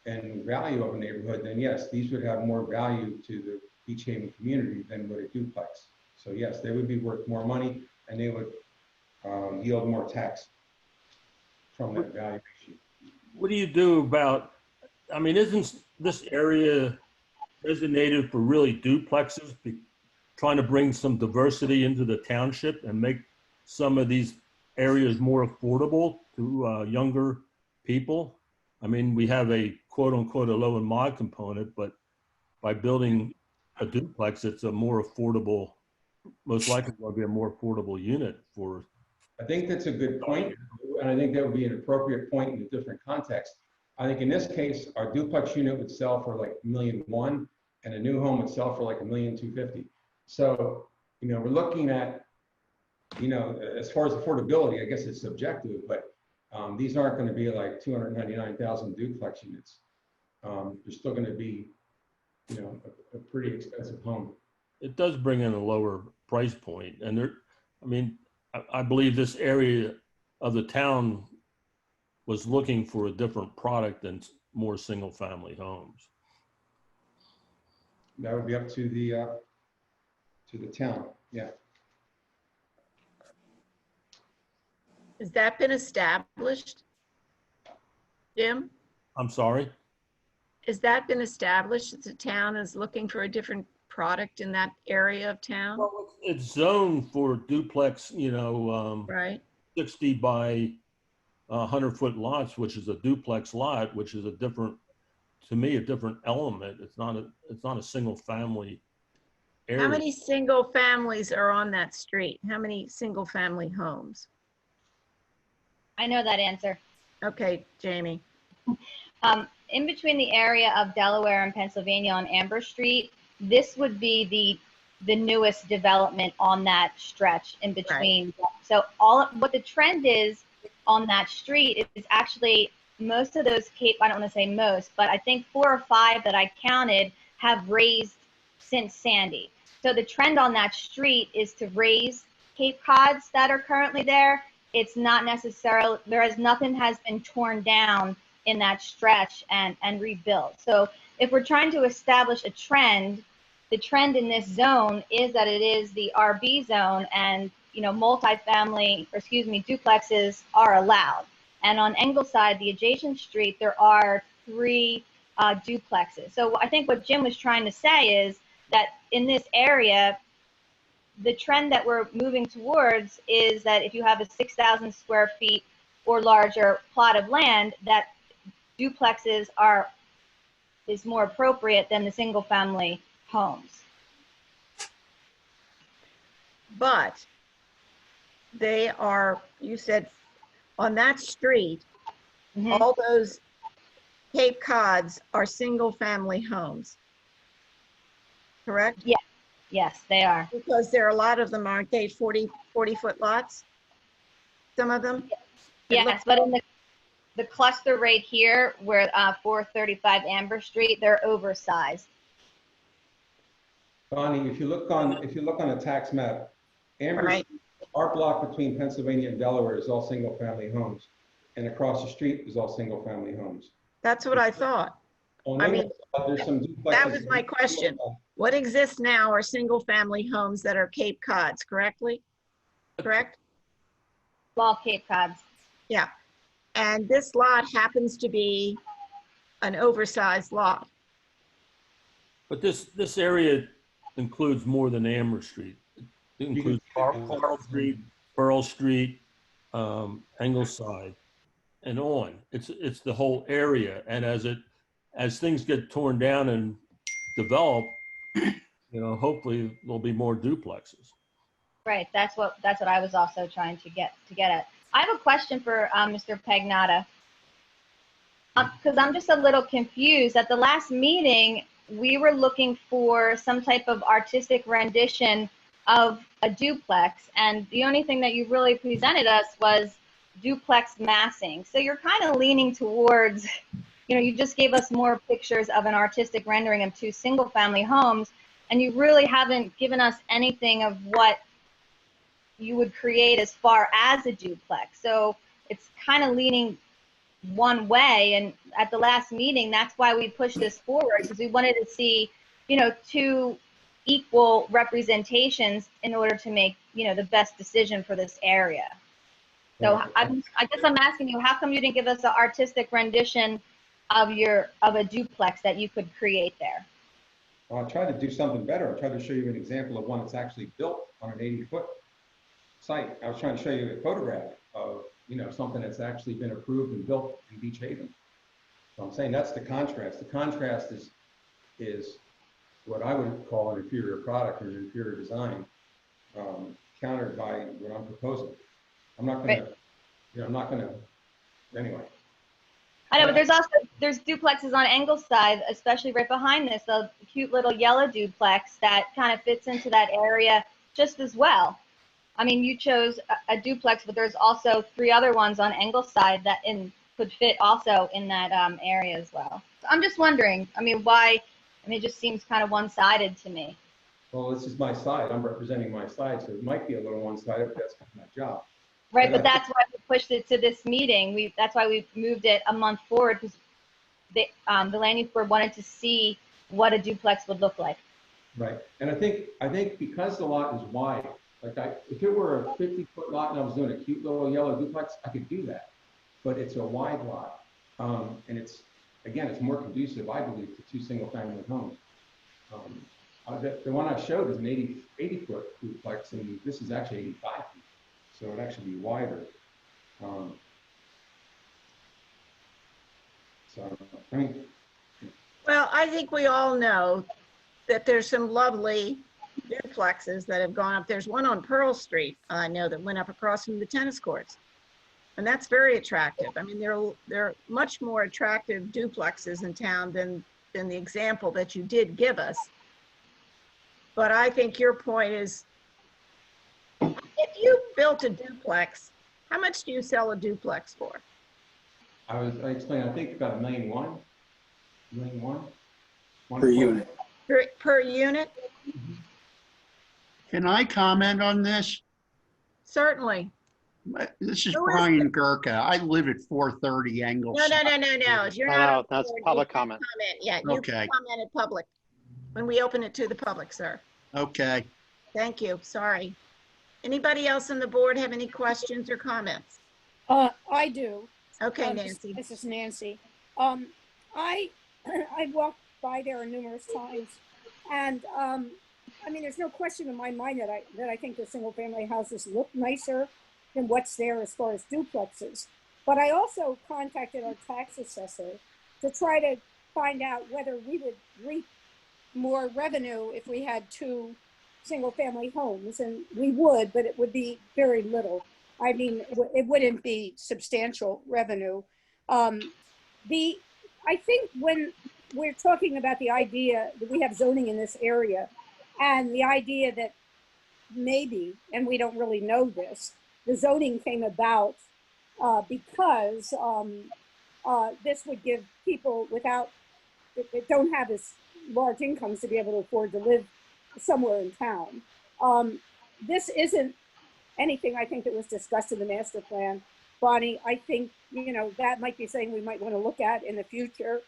and value of a neighborhood, then yes, these would have more value to the Beach Haven community than would a duplex. So yes, they would be worth more money, and they would yield more tax from that valuation. What do you do about, I mean, isn't this area designated for really duplexes, trying to bring some diversity into the township and make some of these areas more affordable to younger people? I mean, we have a quote unquote a low and mod component, but by building a duplex, it's a more affordable, most likely will be a more affordable unit for. I think that's a good point, and I think that would be an appropriate point in a different context. I think in this case, our duplex unit would sell for like $1.1 million, and a new home would sell for like $1.25 million. So, we're looking at, as far as affordability, I guess it's subjective, but these aren't going to be like 299,000 duplex units. They're still going to be, a pretty expensive home. It does bring in a lower price point, and I believe this area of the town was looking for a different product than more single-family homes. That would be up to the town, yeah. Has that been established, Jim? I'm sorry? Has that been established that the town is looking for a different product in that area of town? Well, it's zoned for duplex, right, 60 by 100-foot lots, which is a duplex lot, which is a different element. It's not a single family area. How many single families are on that street? How many single family homes? I know that answer. Okay, Jamie. In between the area of Delaware and Pennsylvania on Amber Street, this would be the newest development on that stretch in between. So what the trend is on that street is actually most of those Cape, I don't want to say most, but I think 4 or 5 that I counted have raised since Sandy. So the trend on that street is to raise Cape Cods that are currently there. It's not necessarily, nothing has been torn down in that stretch and rebuilt. So if we're trying to establish a trend, the trend in this zone is that it is the RB zone, and duplexes are allowed. And on Ingleside, the adjacent street, there are 3 duplexes. So I think what Jim was trying to say is that in this area, the trend that we're moving towards is that if you have a 6,000 square feet or larger plot of land, that duplexes is more appropriate than the single family homes. But they are, you said, on that street, all those Cape Cods are single family homes, correct? Yeah. Yes, they are. Because there are a lot of them, aren't they, 40-foot lots? Some of them? Yes, but in the cluster right here, where 435 Amber Street, they're oversized. Bonnie, if you look on a tax map, Amber Street, our block between Pennsylvania and Delaware is all single family homes, and across the street is all single family homes. That's what I thought. I mean, there's some duplexes. That was my question. What exists now are single family homes that are Cape Cods, correct? All Cape Cods. Yeah. And this lot happens to be an oversized lot. But this area includes more than Amber Street. It includes Carl Street, Pearl Street, Ingleside, and on. It's the whole area. And as things get torn down and develop, hopefully there'll be more duplexes. Right. That's what I was also trying to get at. I have a question for Mr. Pagnotta, because I'm just a little confused. At the last meeting, we were looking for some type of artistic rendition of a duplex, and the only thing that you really presented us was duplex massing. So you're kind of leaning towards, you just gave us more pictures of an artistic rendering of 2 single family homes, and you really haven't given us anything of what you would create as far as a duplex. So it's kind of leaning one way. And at the last meeting, that's why we pushed this forward, because we wanted to see, 2 equal representations in order to make, the best decision for this area. So I guess I'm asking you, how come you didn't give us an artistic rendition of a duplex that you could create there? Well, I tried to do something better. I tried to show you an example of one that's actually built on an 80-foot site. I was trying to show you a photograph of, something that's actually been approved and built in Beach Haven. So I'm saying that's the contrast. The contrast is what I would call an inferior product or an inferior design, countered by what I'm proposing. I'm not going to, anyway. I know, but there's duplexes on Ingleside, especially right behind this, a cute little yellow duplex that kind of fits into that area just as well. I mean, you chose a duplex, but there's also 3 other ones on Ingleside that could fit also in that area as well. So I'm just wondering, why? It just seems kind of one-sided to me. Well, this is my side. I'm representing my side, so it might be a little one-sided, but that's kind of my job. Right, but that's why we pushed it to this meeting. That's why we moved it a month forward, because the land use board wanted to see what a duplex would look like. Right, and I think because the lot is wide, if it were a 50-foot lot and I was doing a cute little yellow duplex, I could do that. But it's a wide lot, and it's more conducive, I believe, to 2 single-family homes. The one I showed is an 80-foot duplex, and this is actually 85 feet. So it'd actually be wider. Well, I think we all know that there's some lovely duplexes that have gone up. There's one on Pearl Street, I know, that went up across from the tennis courts. And that's very attractive. There are much more attractive duplexes in town than the example that you did give us. But I think your point is, if you built a duplex, how much do you sell a duplex for? I explained, I think about $1.1 million. One Per quote. unit. Per unit? Can I comment on this? Certainly. This is Who is Brian Gurka. I live at 430 No, Ingleside. no. You're No, not. no, on that's board. public You can't comment. Yeah, you Okay. can comment in public when we open it to the public, sir. Okay. Thank you. Sorry. Anybody else on the board have any questions or comments? I do. Okay, Nancy. This is Nancy. I walked by there numerous times, and I mean, there's no question in my mind that I think the single-family houses look nicer than what's there as far as duplexes. But I also contacted our tax assessor to try to find out whether we would reap more revenue if we had 2 single-family homes, and we would, but it would be very little. I mean, it wouldn't be substantial revenue. I think when we're talking about the idea that we have zoning in this area, and the idea that maybe, and we don't really know this, the zoning came about because this would give people that don't have as large incomes to be able to afford to live somewhere in town. This isn't anything I think that was discussed in the master plan. Bonnie, I think, that might be something we might want to look at in the future.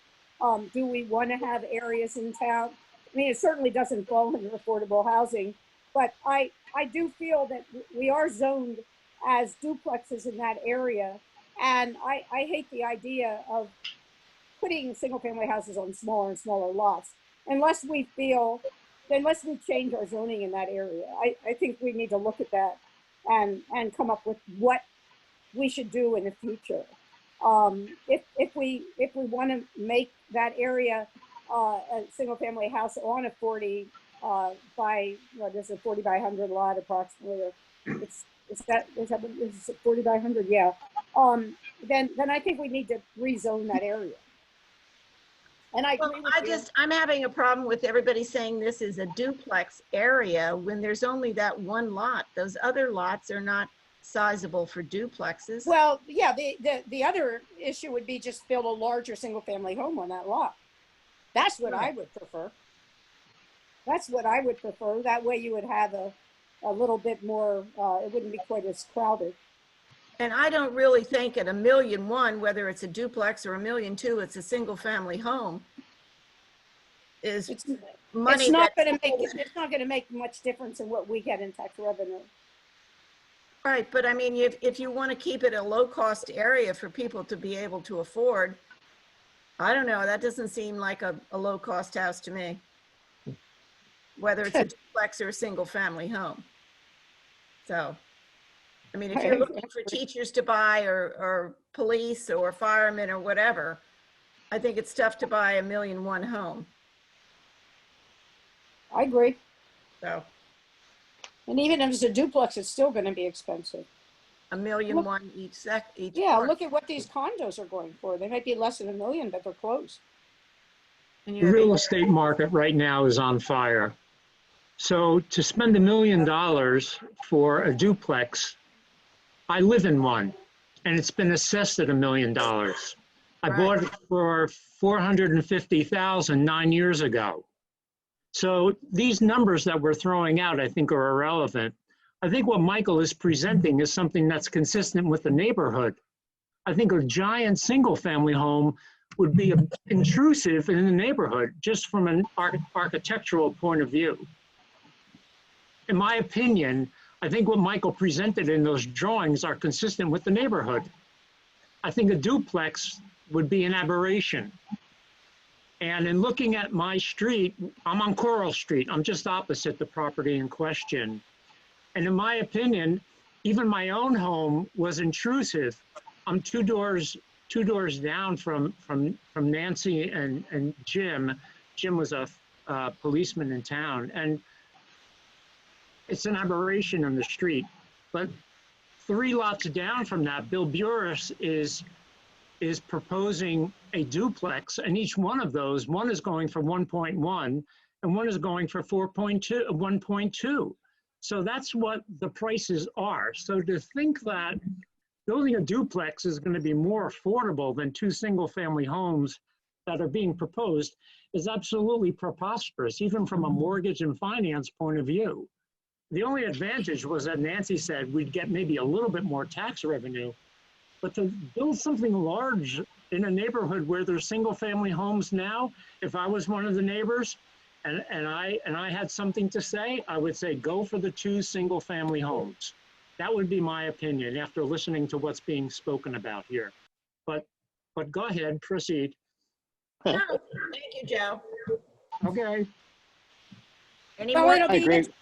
Do we want to have areas in town? I mean, it certainly doesn't fall under affordable housing, but I do feel that we are zoned as duplexes in that area. And I hate the idea of putting single family houses on smaller and smaller lots, unless we change our zoning in that area. I think we need to look at that and come up with what we should do in the future. If we want to make that area a single family house on a 40 by, what is it, 40 by 100 lot approximately, or is it 40 by 100? Yeah. Then I think we need to rezone that area. And I agree with you. I'm having a problem with everybody saying this is a duplex area when there's only that one lot. Those other lots are not sizable for duplexes. Well, yeah, the other issue would be just build a larger single family home on that lot. That's what I would prefer. That's what I would prefer. That way you would have a little bit more, it wouldn't be quite as crowded. And I don't really think at $1.1 million, whether it's a duplex or $1.2 million, it's a single family home, is money. It's not going to make much difference in what we get in tax revenue. Right, but I mean, if you want to keep it a low cost area for people to be able to afford, I don't know, that doesn't seem like a low cost house to me, whether it's a duplex or a single family home. So, I mean, if you're looking for teachers to buy or police or firemen or whatever, I think it's tough to buy a $1.1 million home. I agree. So. And even if it's a duplex, it's still going to be expensive. $1.1 million each. Yeah, part. look at what these condos are going for. They might be less than $1 million, but they're close. The real estate market right now is on fire. So to spend $1 million for a duplex, I live in one, and it's been assessed at $1 million. I bought it for $450,000 9 years ago. So these numbers that we're throwing out, I think, are irrelevant. I think what Michael is presenting is something that's consistent with the neighborhood. I think a giant single-family home would be intrusive in the neighborhood, just from an architectural point of view. In my opinion, I think what Michael presented in those drawings are consistent with the neighborhood. I think a duplex would be an aberration. And in looking at my street, I'm on Coral Street. I'm just opposite the property in question. And in my opinion, even my own home was intrusive. I'm two doors down from Nancy and Jim. Jim was a policeman in town, and it's an aberration on the street. But 3 lots down from that, Bill Burris is proposing a duplex, and each one of those, one is going for 1.1 and one is going for 1.2. So that's what the prices are. So to think that building a duplex is going to be more affordable than 2 single-family homes that are being proposed is absolutely preposterous, even from a mortgage and finance point of view. The only advantage was that Nancy said we'd get maybe a little bit more tax revenue, but to build something large in a neighborhood where there's single-family homes now, if I was one of the neighbors and I had something to say, I would say go for the 2 single-family homes. That would be my opinion after listening to what's being spoken about here. But go ahead, proceed. No, thank you, Joe. Okay. Any Well, more? it'll I be agree. interesting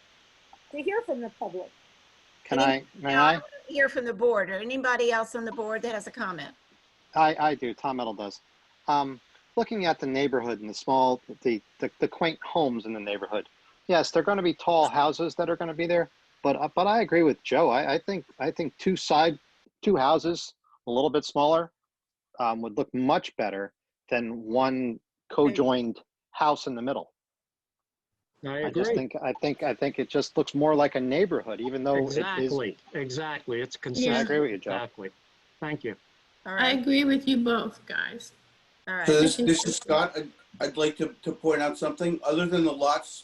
to hear from the public. May I? Hear from the board or anybody else on the board that has a comment. I do. Tom Metal does. Looking at the neighborhood and the quaint homes in the neighborhood, yes, they're going to be tall houses that are going to be there. But I agree with Joe. I think 2 houses, a little bit smaller, would look much better than one co-joined house in the middle. I I just agree. think it just looks more like a neighborhood, even though it is. Exactly. It's I consistent. agree with you, Joe. Exactly. Thank you. All I right. agree with you both, guys. All right. So this is Scott. I'd like to point out something. Other than the lots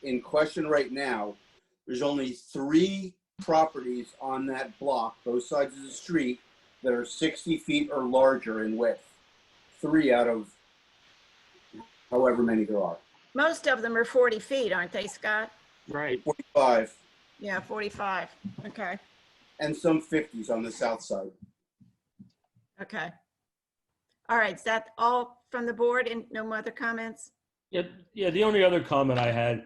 in question right now, there's only 3 properties on that block, both sides of the street, that are 60 feet or larger in width. 3 out of however many there are. Most of them are 40 feet, aren't they, Scott? Right. 45. Yeah, 45. Okay. And some 50s on the south side. Okay. All right. Is that all from the board and no other comments? Yeah, the only other comment I had,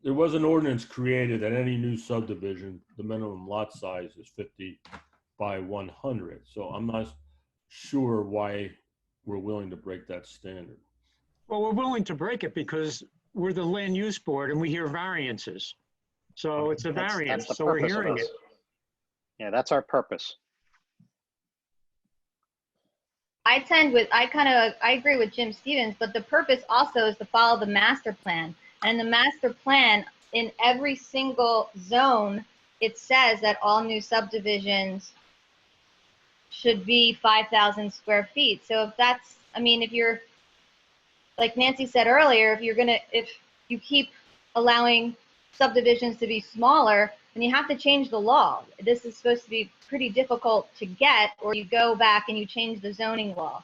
there was an ordinance created that any new subdivision, the minimum lot size is 50 by 100. So I'm not sure why we're willing to break that standard. Well, we're willing to break it because we're the land use board and we hear variances. So it's a variance, the so we're purpose of hearing this. it. Yeah, that's our purpose. I agree with Jim Stevens, but the purpose also is to follow the master plan. And the master plan, in every single zone, it says that all new subdivisions should be 5,000 square feet. So if that's, I mean, if you're, like Nancy said earlier, if you keep allowing subdivisions to be smaller, then you have to change the law. This is supposed to be pretty difficult to get, or you go back and you change the zoning law.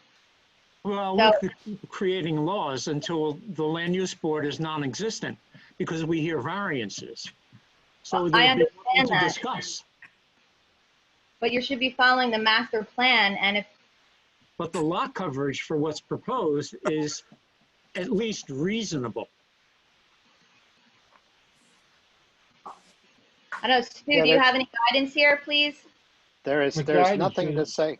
Well, So- we could keep creating laws until the land use board is non-existent because we hear variances. So I there'd be nothing understand to that. discuss. But you should be following the master plan, and if But the lot coverage for what's proposed is at least reasonable. I don't know, Stu, Yeah, do you there- have any guidance here, please? There's The guidance nothing to is- say.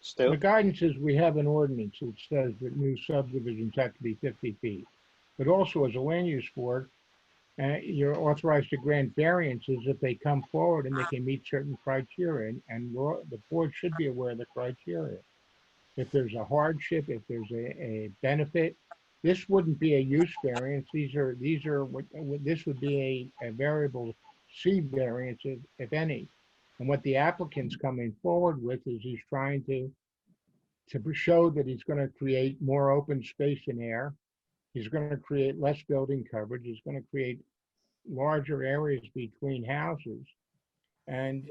Stu? The guidance is we have an ordinance that says that new subdivisions have to be 50 feet. But also as a land use board, you're authorized to grant variances if they come forward and they can meet certain criteria. And the board should be aware of the criteria. If there's a hardship, if there's a benefit, this wouldn't be a use variance. This would be a variable C variance, if any. And what the applicant's coming forward with is he's trying to show that he's going to create more open space and air. He's going to create less building coverage. He's going to create larger areas between houses. And,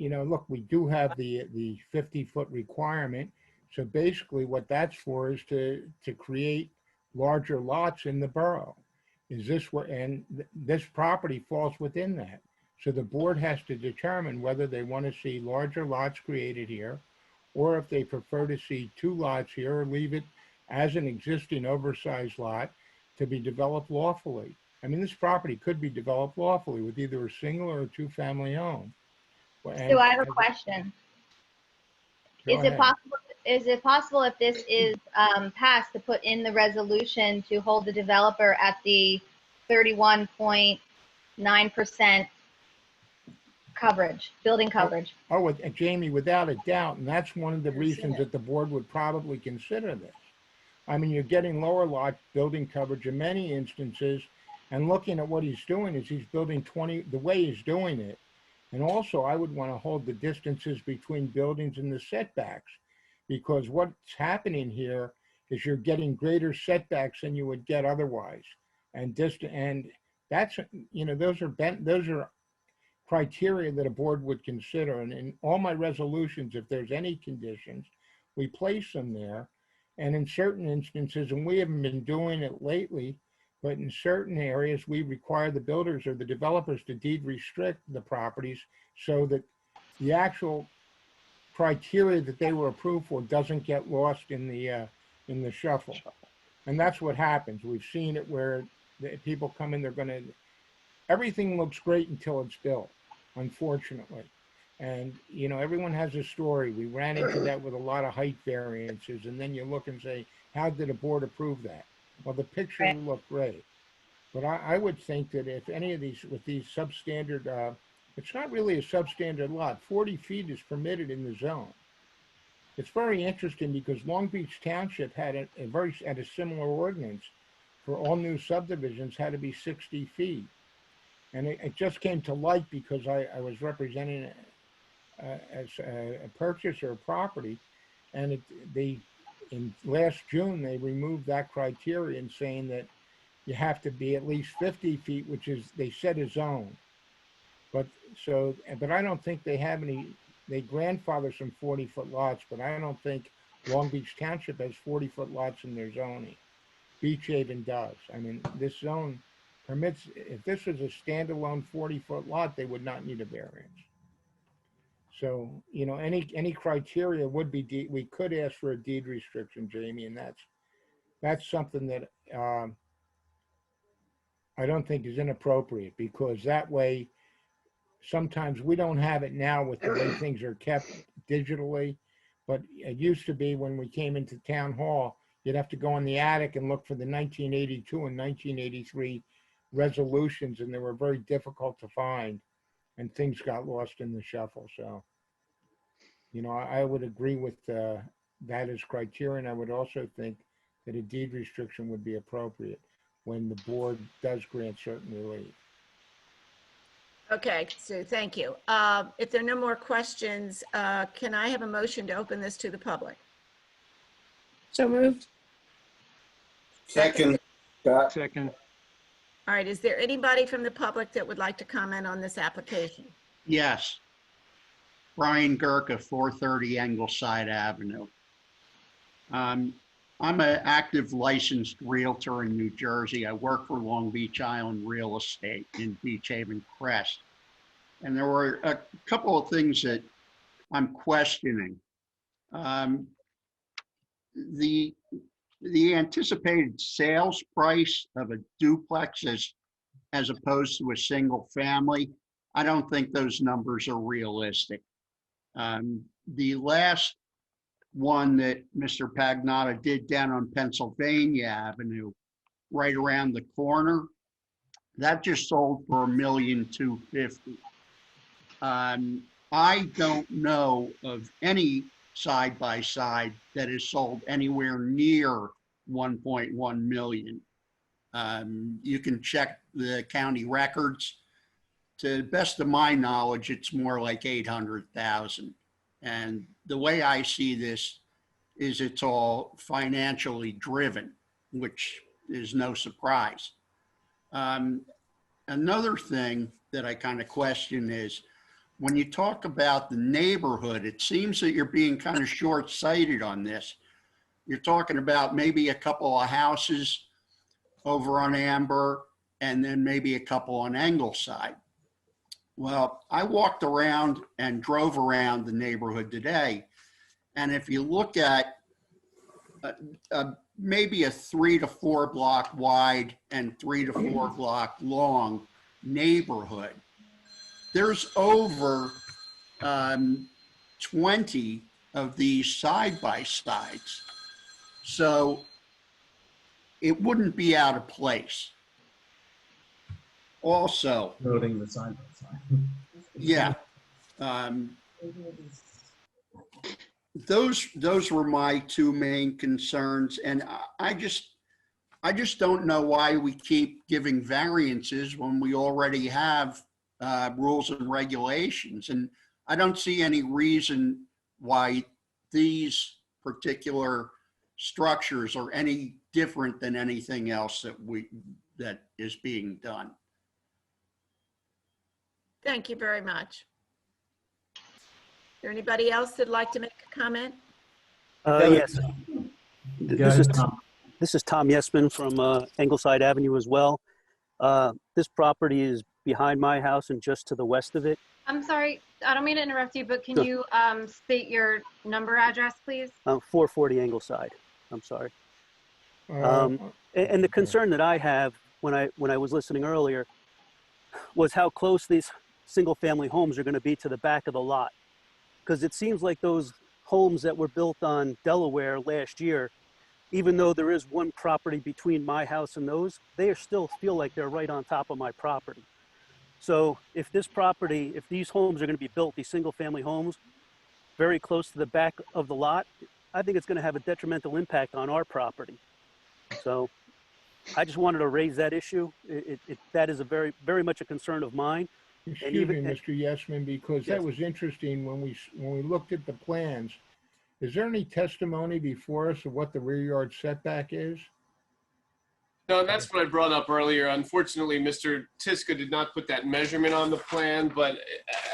look, we do have the 50-foot requirement. So basically what that's for is to create larger lots in the borough. This property falls within that. So the board has to determine whether they want to see larger lots created here, or if they prefer to see 2 lots here, or leave it as an existing oversized lot to be developed lawfully. I mean, this property could be developed lawfully with either a single or a 2-family home. So I have a question. Go ahead. Is it possible if this is passed to put in the resolution to hold the developer at the 31.9% coverage, building coverage? Oh, Jamie, without a doubt, and that's one of the reasons that the board would probably consider this. I mean, you're getting lower lot building coverage in many instances. And looking at what he's doing is he's building 20, the way he's doing it. And also I would want to hold the distances between buildings and the setbacks, because what's happening here is you're getting greater setbacks than you would get otherwise. And that's, you know, those are criteria that a board would consider. And in all my resolutions, if there's any conditions, we place them there. And in certain instances, and we haven't been doing it lately, but in certain areas, we require the builders or the developers to deed restrict the properties so that the actual criteria that they were approved for doesn't get lost in the shuffle. And that's what happens. We've seen it where people come in, everything looks great until it's built, unfortunately. And, you know, everyone has a story. We ran into that with a lot of height variances. And then you look and say, how did a board approve that? Well, the picture looked great. But I would think that if any of these, with these substandard, it's not really a substandard lot. 40 feet is permitted in the zone. It's very interesting because Long Beach Township had a similar ordinance for all new subdivisions had to be 60 feet. And it just came to light because I was representing as a purchaser of property, and in last June, they removed that criterion saying that you have to be at least 50 feet, which is, they set a zone. But I don't think they have they grandfather some 40-foot lots, but I don't think Long Beach Township has 40-foot lots in their zoning. Beach Haven does. I mean, this zone permits, if this was a standalone 40-foot lot, they would not need a variance. So, you know, any criteria would be, we could ask for a deed restriction, Jamie, and that's something that I don't think is inappropriate, because that way, sometimes we don't have it now with the way things are kept digitally, but it used to be when we came into town hall, you'd have to go in the attic and look for the 1982 and 1983 resolutions, and they were very difficult to find, and things got lost in the shuffle. So, you know, I would agree with that as criterion. I would also think that a deed restriction would be appropriate when the board does grant certain relief. Okay, Sue, thank you. If there are no more questions, can I have a motion to open this to the public? So moved. Second. Second. All right, is there anybody from the public that would like to comment on this application? Yes. Brian Gurka, 430 Ingleside Avenue. I'm an active licensed realtor in New Jersey. I work for Long Beach Island Real Estate in Beach Haven Crest. And there were a couple of things that I'm questioning. The anticipated sales price of a duplex as opposed to a single family, I don't think those numbers are realistic. The last one that Mr. Pagnotta did down on Pennsylvania Avenue, right around the corner, that just sold for $1,250,000. I don't know of any side-by-side that is sold anywhere near 1.1 million. You can check the county records. To the best of my knowledge, it's more like 800,000. And the way I see this is it's all financially driven, which is no surprise. Another thing that I kind of question is when you talk about the neighborhood, it seems that you're being kind of short-sighted on this. You're talking about maybe a couple of houses over on Amber and then maybe a couple on Ingleside. Well, I walked around and drove around the neighborhood today, and if you look at maybe a 3 to 4 block wide and 3 to 4 block long neighborhood, there's over 20 of these side-by-sides. So it wouldn't be out of place. Also, Noting the side by side. yeah. those were my two main concerns, and I just don't know why we keep giving variances when we already have rules and regulations, and I don't see any reason why these particular structures are any different than anything else that is being done. Thank you very much. Is there anybody else that'd like to make a comment? Yes. This is Tom Yesman from Engleside Avenue as well. This property is behind my house and just to the west of it. I'm sorry, I don't mean to interrupt you, but can Sure. you state your address, please? 440 Engleside. I'm sorry. And the concern that I have when I was listening earlier was how close these single-family homes are going to be to the back of the lot, because it seems like those homes that were built on Delaware last year, even though there is one property between my house and those, they still feel like they're right on top of my property. So if this property, if these homes are going to be built, these single-family homes, very close to the back of the lot, I think it's going to have a detrimental impact on our property. So I just wanted to raise that issue. That is a very much a concern of mine. Excuse me, Mr. Yesman, because that was interesting when we looked at the plans. Is there any testimony before us of what the rear yard setback is? No, and that's what I brought up earlier. Unfortunately, Mr. Tiska did not put that measurement on the plan, but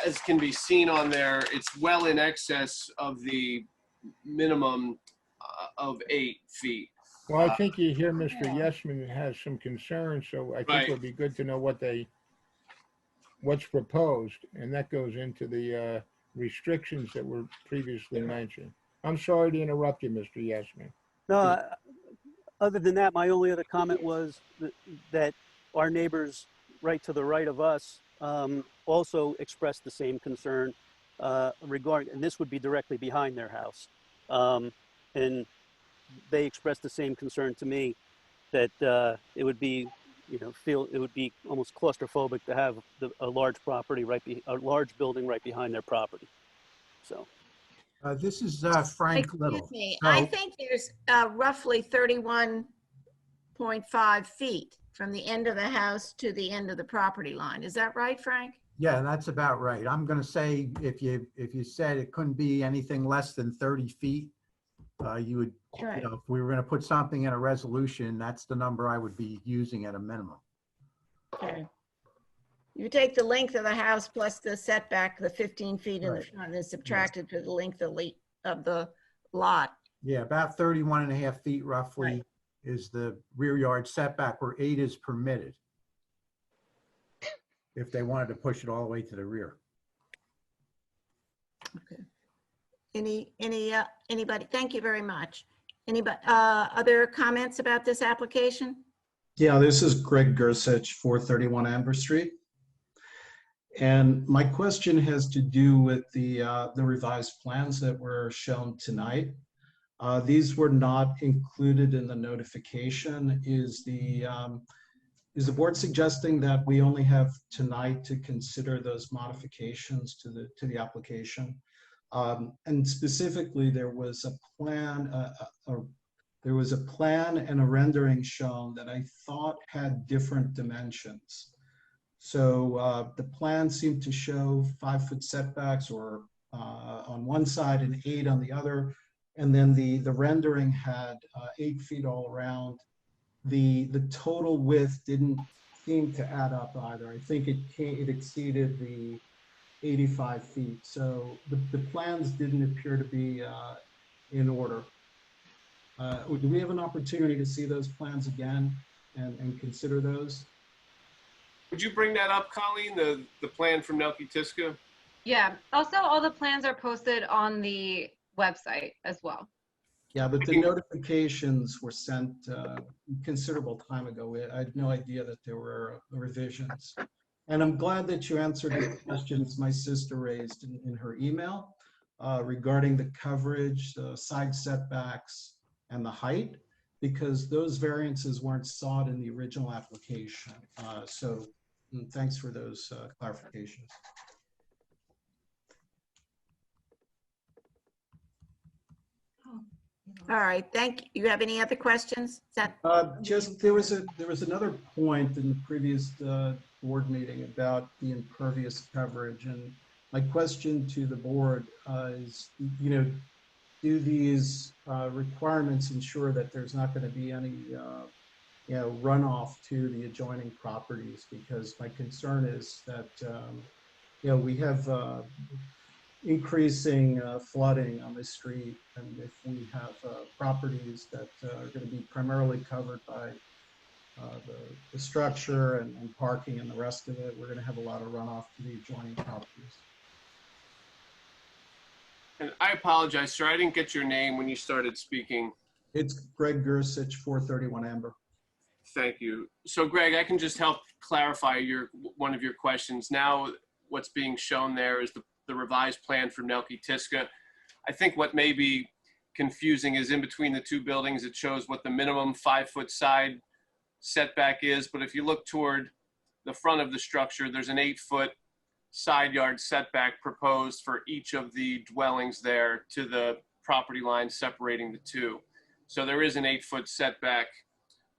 as can be seen on there, it's well in excess of the minimum of 8 feet. Well, I think you hear Mr. Yesman has some concerns, so I think it would be good to know what's proposed, and that goes into the restrictions that were previously mentioned. I'm sorry to interrupt you, Mr. Yesman. No, other than that, my only other comment was that our neighbors right to the right of us also expressed the same concern regarding, and this would be directly behind their house. And they expressed the same concern to me that it would be, it would be almost claustrophobic to have a large property a large building right behind their property. So. This is Frank Little. Excuse me, So- I think there's roughly 31.5 feet from the end of the house to the end of the property line. Is that right, Frank? Yeah, that's about right. I'm going to say if you said it couldn't be anything less than 30 feet, you would, right. if we were going to put something in a resolution, that's the number I would be using at a minimum. Okay. You take the length of the house plus the setback, the 15 feet in the front, is subtracted to the length of the lot. Yeah, about 31 and a half feet roughly is the rear yard setback, where 8 is permitted if they wanted to push it all the way to the rear. Okay. Anybody? Thank you very much. Anybody? Other comments about this application? Yeah, this is Greg Gersich, 431 Amber Street. And my question has to do with the revised plans that were shown tonight. These were not included in the notification. Is the board suggesting that we only have tonight to consider those modifications to the application? And specifically, there was a plan. There was a plan and a rendering shown that I thought had different dimensions. So the plan seemed to show 5-foot setbacks or on one side and 8 on the other. And then the rendering had 8 feet all around. The total width didn't seem to add up either. I think it exceeded the 85 feet. So the plans didn't appear to be in order. Do we have an opportunity to see those plans again and consider those? Would you bring that up, Colleen, the plan from Nelke Tiska? Yeah, also all the plans are posted on the website as well. Yeah, but the notifications were sent considerable time ago. I had no idea that there were revisions. And I'm glad that you answered the questions my sister raised in her email regarding the coverage, the side setbacks, and the height, because those variances weren't sought in the original application. So thanks for those clarifications. All right, thank you. You have any other questions? Is that, Just, there was another point in the previous board meeting about the impervious coverage. And my question to the board is, do these requirements ensure that there's not going to be any, runoff to the adjoining properties? Because my concern is that, we have increasing flooding on the street, and if we have properties that are going to be primarily covered by the structure and parking and the rest of it, we're going to have a lot of runoff to the adjoining properties. And I apologize, sir. I didn't get your name when you started speaking. It's Greg Gersich, 431 Amber. Thank you. So Greg, I can just help clarify one of your questions. Now, what's being shown there is the revised plan for Nelke Tiska. I think what may be confusing is in between the two buildings, it shows what the minimum 5-foot side setback is. But if you look toward the front of the structure, there's an 8-foot side yard setback proposed for each of the dwellings there to the property line separating the two. So there is an 8-foot setback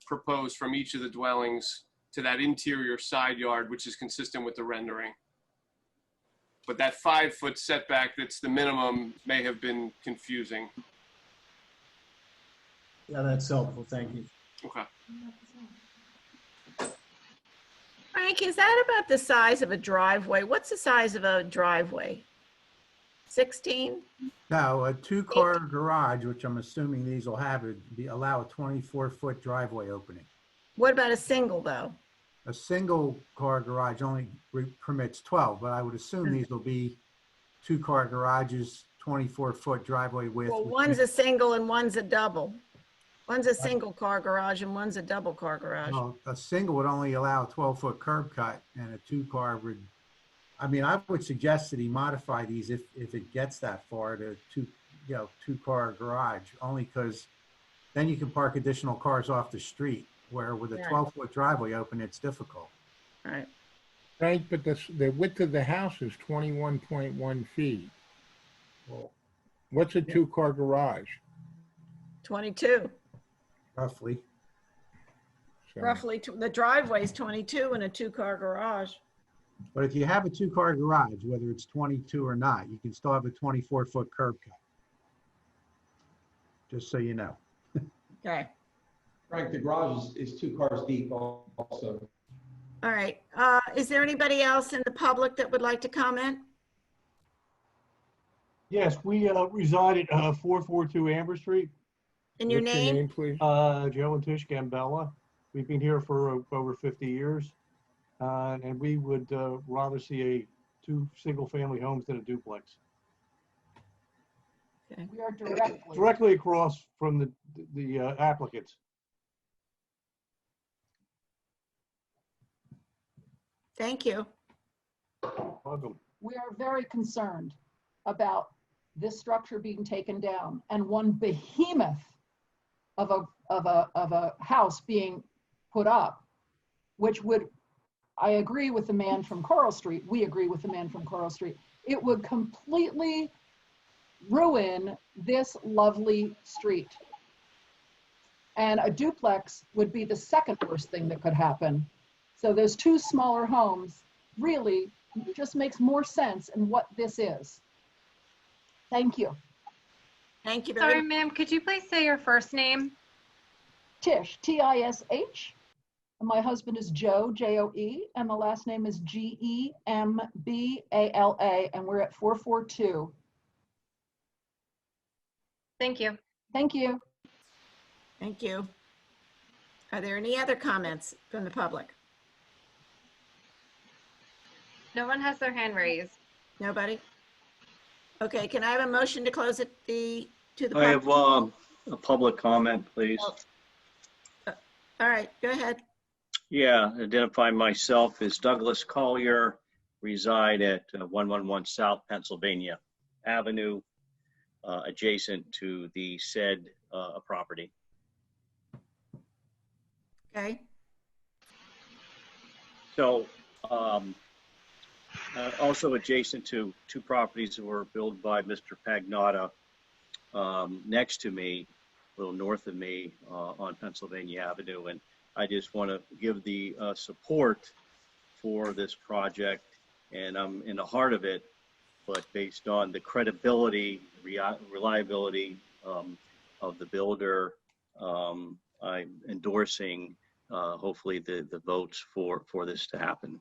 proposed from each of the dwellings to that interior side yard, which is consistent with the rendering. But that 5-foot setback that's the minimum may have been confusing. Yeah, that's helpful. Thank you. Okay. Frank, is that about the size of a driveway? What's the size of a driveway? 16? No, a two-car garage, which I'm assuming these will have, allow a 24-foot driveway opening. What about a single, though? A single-car garage only permits 12, but I would assume these will be two-car garages, 24-foot driveway width. Well, one's a single and one's a double. One's a single car garage and one's a double car garage. Well, a single would only allow a 12-foot curb cut, and a two-car would, I mean, I would suggest that he modify these if it gets that far to two-car garage, only because then you can park additional cars off the street, where with a 12-foot driveway open, it's difficult. Right. Right, but the width of the house is 21.1 feet. Well, what's a two-car garage? 22. Roughly. So- Roughly, the driveway's 22 and a two-car garage. But if you have a two-car garage, whether it's 22 or not, you can still have a 24-foot curb cut. Just so you know. Okay. Frank, the garage is 2 cars deep also. All right. Is there anybody else in the public that would like to comment? Yes, we reside at 442 Amber Street. And your What's name? please? Joe and Tish Gambella. We've been here for over 50 years. And we would rather see 2 single-family homes than a duplex. Okay. We are Directly across from the applicants. Thank you. Welcome. We are very concerned about this structure being taken down and one behemoth of a house being put up, which would, I agree with the man from Coral Street. We agree with the man from Coral Street. It would completely ruin this lovely street. And a duplex would be the second worst thing that could happen. So those 2 smaller homes really just makes more sense in what this is. Thank you. Thank you Sorry, ma'am, could you please say your first name? Tish, T-I-S-H. And my husband is Joe, J-O-E, and the last name is G-E-M-B-A-L-A, and we're at 442. Thank you. Thank you. Thank you. Are there any other comments from the public? No one has their hand raised. Nobody? Okay, can I have a motion to close it to the I public? have a public comment, please. All right, go ahead. Yeah, identify myself as Douglas Collier, reside at 111 South Pennsylvania Avenue, adjacent to the said property. Okay. So also adjacent to 2 properties that were built by Mr. Pagnotta next to me, little north of me on Pennsylvania Avenue. And I just want to give the support for this project. And I'm in the heart of it, but based on the credibility, reliability of the builder, I'm endorsing hopefully the votes for this to happen.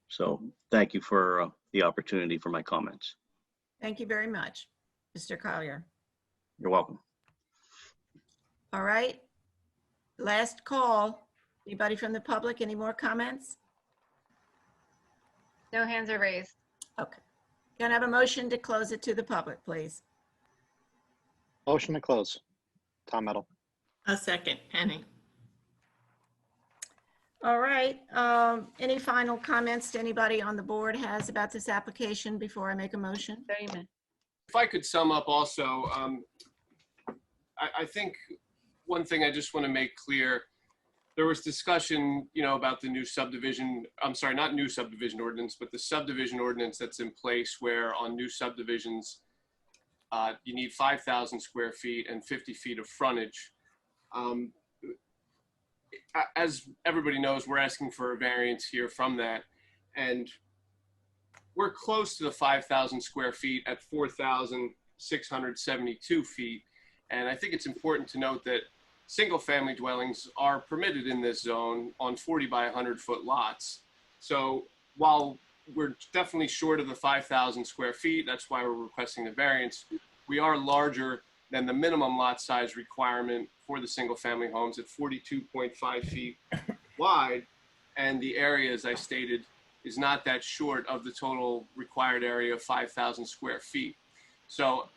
So thank you for the opportunity for my comments. Thank you very much, Mr. Collier. You're welcome. All right. Last call. Anybody from the public, any more comments? No hands are raised. Okay. Can I have a motion to close it to the public, please? Motion to close. Tom Metal. A second, Penny. All right. Any final comments anybody on the board has about this application before I make a motion? If I could sum up also, I think one thing I just want to make clear, there was discussion, about the new subdivision, I'm sorry, not new subdivision ordinance, but the subdivision ordinance that's in place where on new subdivisions, you need 5,000 square feet and 50 feet of frontage. As everybody knows, we're asking for a variance here from that. And we're close to the 5,000 square feet at 4,672 feet. And I think it's important to note that single-family dwellings are permitted in this zone on 40 by 100-foot lots. So while we're definitely short of the 5,000 square feet, that's why we're requesting the variance, we are larger than the minimum lot size requirement for the single-family homes at 42.5 feet wide. And the area, as I stated, is not that short of the total required area of 5,000 square feet. So,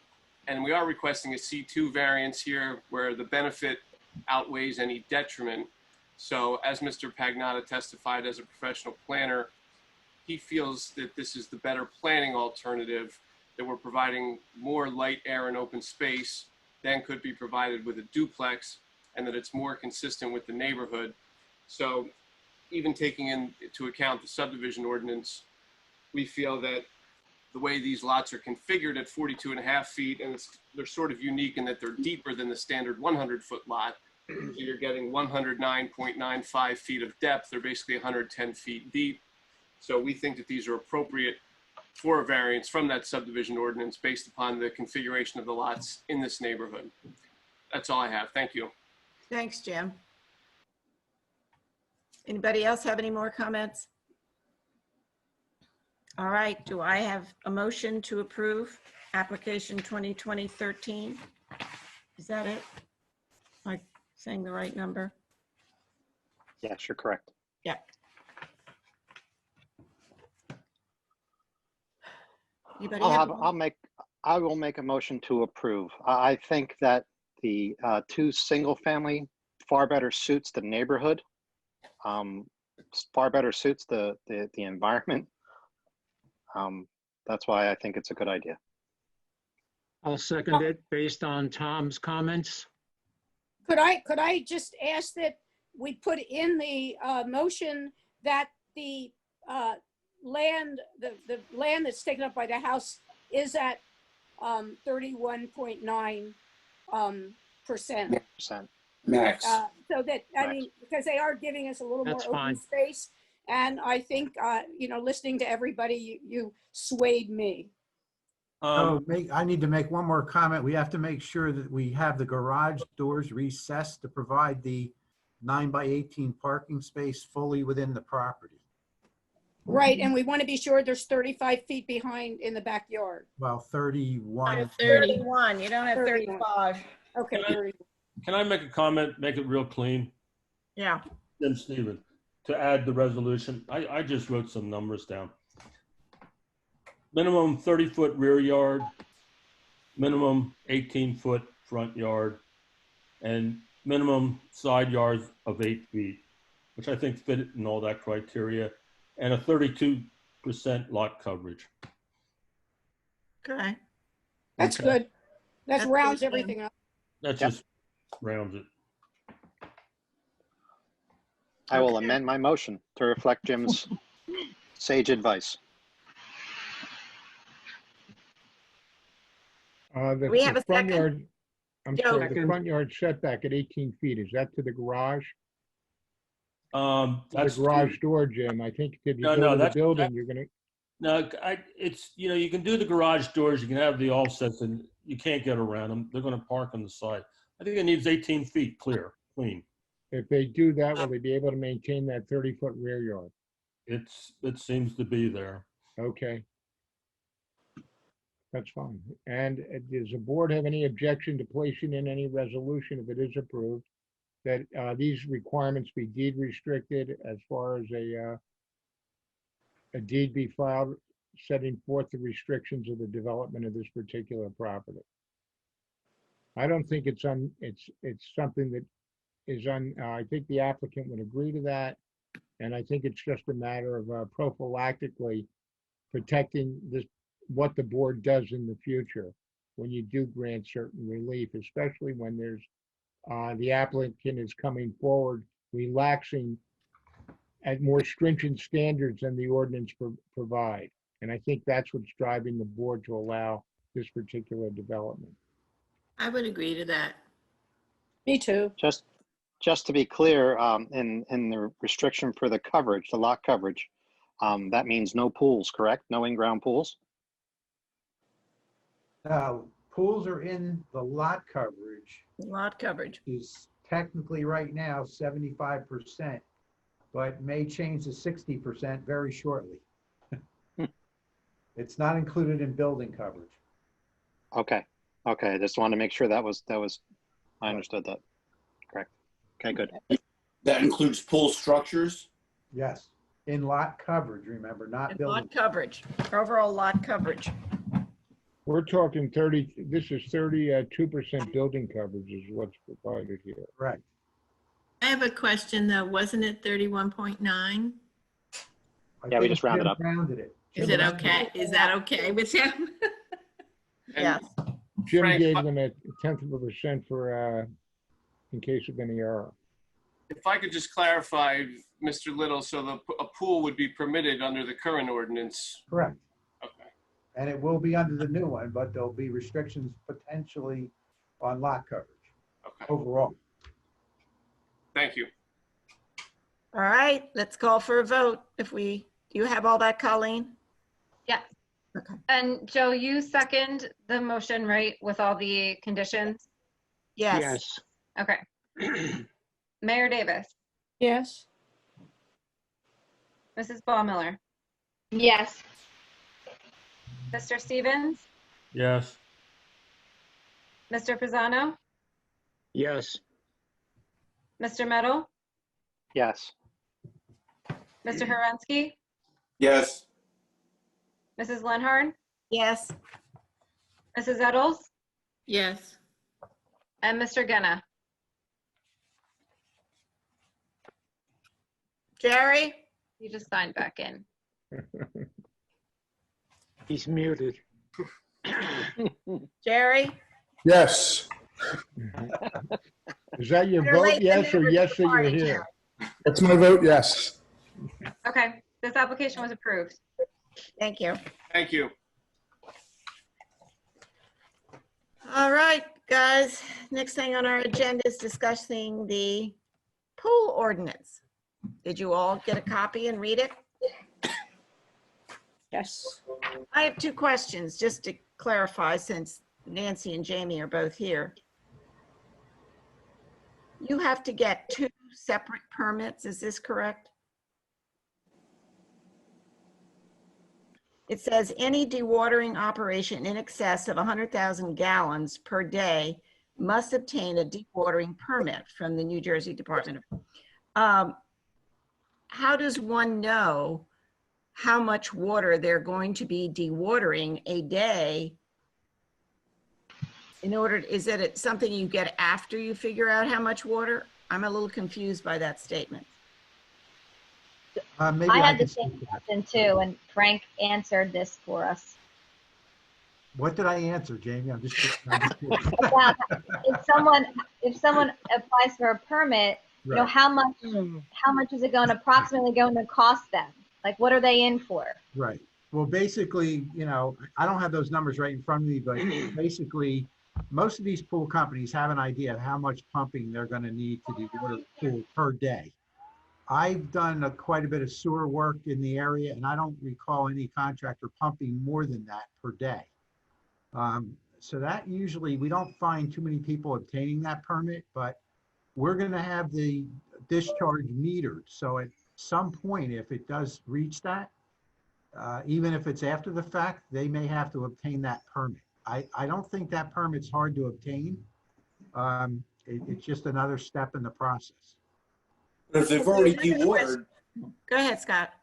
and we are requesting a C2 variance here where the benefit outweighs any detriment. So as Mr. Pagnotta testified as a professional planner, he feels that this is the better planning alternative, that we're providing more light, air, and open space than could be provided with a duplex, and that it's more consistent with the neighborhood. So even taking into account the subdivision ordinance, we feel that the way these lots are configured at 42.5 feet, and they're sort of unique in that they're deeper than the standard 100-foot lot. So you're getting 109.95 feet of depth. They're basically 110 feet deep. So we think that these are appropriate for a variance from that subdivision ordinance based upon the configuration of the lots in this neighborhood. That's all I have. Thank you. Thanks, Jim. Anybody else have any more comments? All right, do I have a motion to approve application 2020-13? Is that it? Am I saying the right number? Yes, you're correct. Yeah. Anybody have I will make a motion to approve. I think that the two single-family far better suits the neighborhood, far better suits the environment. That's why I think it's a good idea. I'll second it based on Tom's comments. Could I just ask that we put in the motion that the land that's taken up by the house is at 31.9%. Max. So that, I mean, because they are giving us a little That's more open fine. space. And I think, listening to everybody, you swayed me. I need to make one more comment. We have to make sure that we have the garage doors recessed to provide the 9x18 parking space fully within the property. Right, and we want to be sure there's 35 feet behind in the backyard. Well, 31. 31, you don't have 35. Okay, Can I make a comment, make it real clean? Yeah. Then Stephen, to add the resolution, I just wrote some numbers down. Minimum 30-foot rear yard, minimum 18-foot front yard, and minimum side yards of 8 feet, which I think fit in all that criteria, and a 32% lot coverage. Okay. That's Okay. good. That That's rounds good, everything up. That just rounds it. I will amend my motion to reflect Jim's sage advice. The We have a front second. yard, I'm Joe. sorry, the front yard setback at 18 feet, is that to the garage? The That's garage door, Jim, I think if you No, go no, to the that's- building, you're gonna, No, it's, you can do the garage doors, you can have the offsets, and you can't get around them. They're gonna park on the side. I think it needs 18 feet clear, clean. if they do that, will they be able to maintain that 30-foot rear yard? It seems to be there. Okay. That's fine. And does the board have any objection to placing in any resolution, if it is approved, that these requirements be deed restricted as far as a deed be filed setting forth the restrictions of the development of this particular property? I don't think it's something that is I think the applicant would agree to that. And I think it's just a matter of prophylactically protecting what the board does in the future when you do grant certain relief, especially when there's the applicant is coming forward, relaxing at more stringent standards than the ordinance provide. And I think that's what's driving the board to allow this particular development. I would agree to that. Me too. Just to be clear, in the restriction for the coverage, the lot coverage, that means no pools, correct? No in-ground pools? Pools are in the lot coverage. Lot coverage. Is technically right now 75%, but may change to 60% very shortly. It's not included in building coverage. Okay. Okay. I just wanted to make sure that was, I understood that. Correct. Okay, good. That includes pool structures? Yes, in lot coverage, remember, not And building. lot coverage, overall lot coverage. We're talking 32% building coverage is what's provided here. Right. I have a question though. Wasn't it 31.9? Yeah, we just rounded up. Rounded it. Is it okay? Is that okay with him? Yes. Jim Frank, gave them a 1/10% for, in case of any error. if I could just clarify, Mr. Little, so a pool would be permitted under the current ordinance? Correct. Okay. And it will be under the new one, but there'll be restrictions potentially on lot coverage overall. Thank you. All right, let's call for a vote. Do you have all that, Colleen? Yes. Okay. And Joe, you second the motion, right, with all the conditions? Yes. Okay. Mayor Davis, Yes. Mrs. Baumiller, Yes. Mr. Stevens, Yes. Mr. Pisano, Yes. Mr. Meadow, Yes. Mr. Horensky, Yes. Mrs. Lenhard, Yes. Mrs. Eddles, Yes. and Mr. Genna. Jerry? You just signed back in. He's muted. Jerry? Yes. Is that your You're vote, late yes, to or the yes that you're party, here? Jerry. That's my vote, yes. Okay, this application was approved. Thank you. Thank you. All right, guys, next thing on our agenda is discussing the pool ordinance. Did you all get a copy and read it? Yes. I have two questions, just to clarify, since Nancy and Jamie are both here. You have to get 2 separate permits, is this correct? It says any dewatering operation in excess of 100,000 gallons per day must obtain a dewatering permit from the New Jersey Department of. How does one know how much water they're going to be dewatering a day? Is it something you get after you figure out how much water? I'm a little confused by that statement. Maybe I had can the same question too, and Frank answered this for us. What did I answer, Jamie? I'm just kidding. About if someone applies for a permit, you know, Right. how much is it approximately going to cost them? Like, what are they in for? Right. Well, basically, you know, I don't have those numbers right in front of me, but basically most of these pool companies have an idea of how much pumping they're going to need to dewater the pool per day. I've done quite a bit of sewer work in the area, and I don't recall any contractor pumping more than that per day. So that usually, we don't find too many people obtaining that permit, but we're going to have the discharge metered. So at some point, if it does reach that, even if it's after the fact, they may have to obtain that permit. I don't think that permit's hard to obtain. It's just another step in the process. But if they've already dewatered, Go ahead, Scott.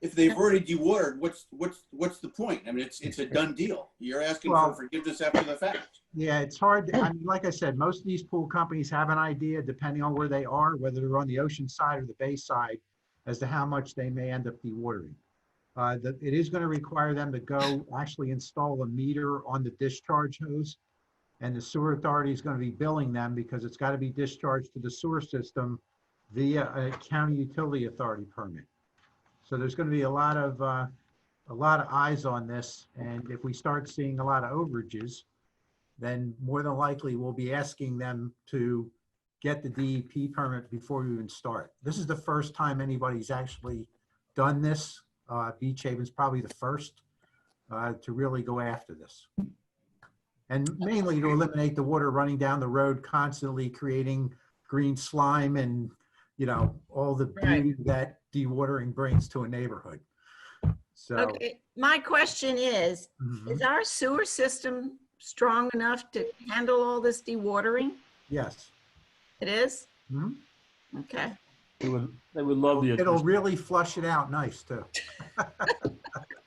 if they've already dewatered, what's the point? I mean, it's a done deal. You're asking for forgiveness after the fact. Yeah, it's hard. I mean, like I said, most of these pool companies have an idea, depending on where they are, whether they're on the ocean side or the bay side, as to how much they may end up dewatering. It is going to require them to go actually install a meter on the discharge hose, and the sewer authority is going to be billing them because it's got to be discharged to the sewer system via a county utility authority permit. So there's going to be a lot of eyes on this, and if we start seeing a lot of overages, then more than likely we'll be asking them to get the DEP permit before we even start. This is the first time anybody's actually done this. Beach Haven's probably the first to really go after this. And mainly to eliminate the water running down the road, constantly creating green slime and, you know, all the beauty that dewatering brings to a neighborhood. So, okay, my question is our sewer system strong enough to handle all this dewatering? Yes. It is? Mm-hmm. Okay. They would love the. It'll really flush it out nice too.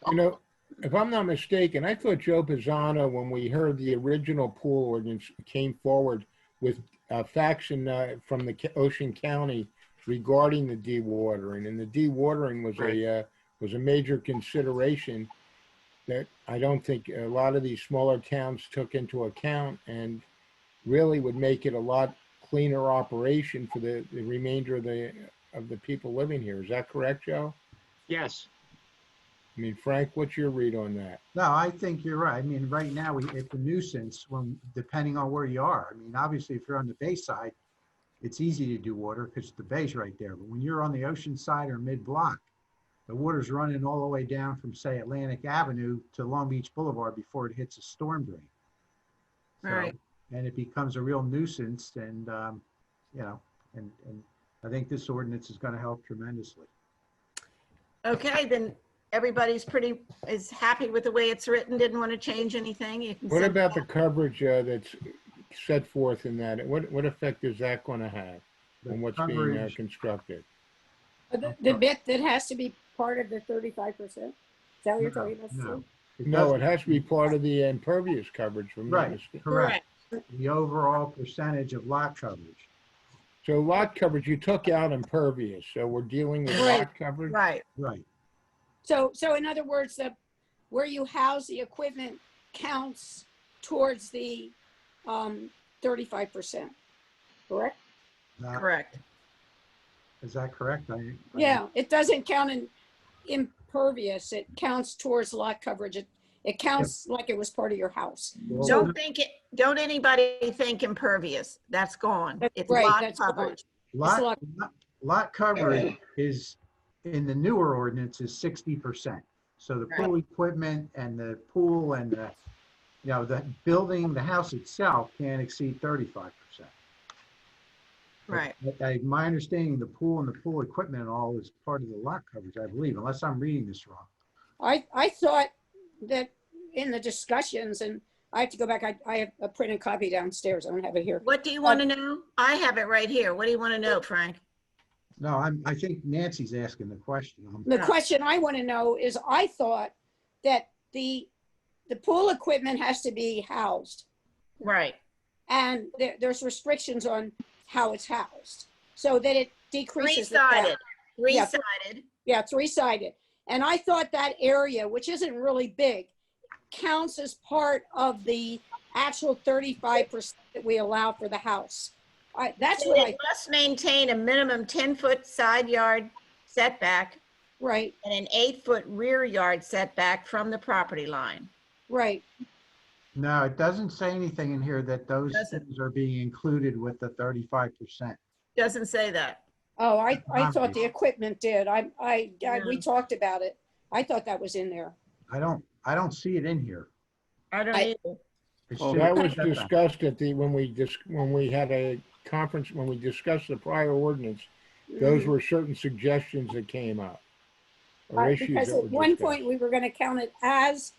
You know, if I'm not mistaken, I thought Joe Pisano, when we heard the original pool ordinance, came forward with a faction from the Ocean County regarding the dewatering, and the dewatering was a major consideration that I don't think a lot of these smaller towns took into account, and really would make it a lot cleaner operation for the remainder of the people living here. Is that correct, Joe? Yes. I mean, Frank, what's your read on that? No, I think you're right. I mean, right now it's a nuisance depending on where you are. I mean, obviously, if you're on the bay side, it's easy to do water because the bay's right there. But when you're on the ocean side or mid-block, the water's running all the way down from, say, Atlantic Avenue to Long Beach Boulevard before it hits a storm drain. Right. And it becomes a real nuisance, and you know, and I think this ordinance is going to help tremendously. Okay, then everybody's is happy with the way it's written, didn't want to change anything. You can What send about it the back. coverage that's set forth in that? What effect is that going to have on what's being coverage- constructed? The bit that has to be part of the 35%? Is that what you're talking about, Sue? No, it has to be part of the impervious coverage from that. Right, correct. The overall percentage of lot coverage. So lot coverage, you took out impervious, so we're dealing with lot coverage? Right. Right. So in other words, where you house the equipment counts towards the 35%, correct? Correct. Is that correct? Yeah, it doesn't count in impervious. It counts towards lot coverage. It counts like it was part of your house. Don't anybody think impervious. That's gone. It's right, lot that's coverage. Lot coverage is, in the newer ordinance, is 60%. So the pool equipment and the pool and the, you know, the building, the house itself can't exceed 35%. Right. But my understanding, the pool and the pool equipment and all is part of the lot coverage, I believe, unless I'm reading this wrong. I thought that in the discussions, and I have to go back, I have a printed copy downstairs. I don't have it here. What do you want to know? I have it right here. What do you want to know, Frank? No, I think Nancy's asking the question. The question I want to know is, I thought that the pool equipment has to be housed. Right. And there's restrictions on how it's housed, so that it decreases. Three-sided. Three-sided. Yeah, three-sided. And I thought that area, which isn't really big, counts as part of the actual 35% that we allow for the house. That's what I must maintain a minimum 10-foot side yard setback. Right. And an 8-foot rear yard setback from the property line. Right. No, it doesn't say anything in here that those Doesn't. things are being included with the 35%. Doesn't say that. Oh, I thought the equipment did. We No. talked about it. I thought that was in there. I don't see it in here. I don't either. It's Well, two that was setbacks. discussed at the, when we had a conference, when we discussed the prior ordinance, those Mhm. were certain suggestions that came up. Or issues Because that at were one discussed. point, we were going to count it as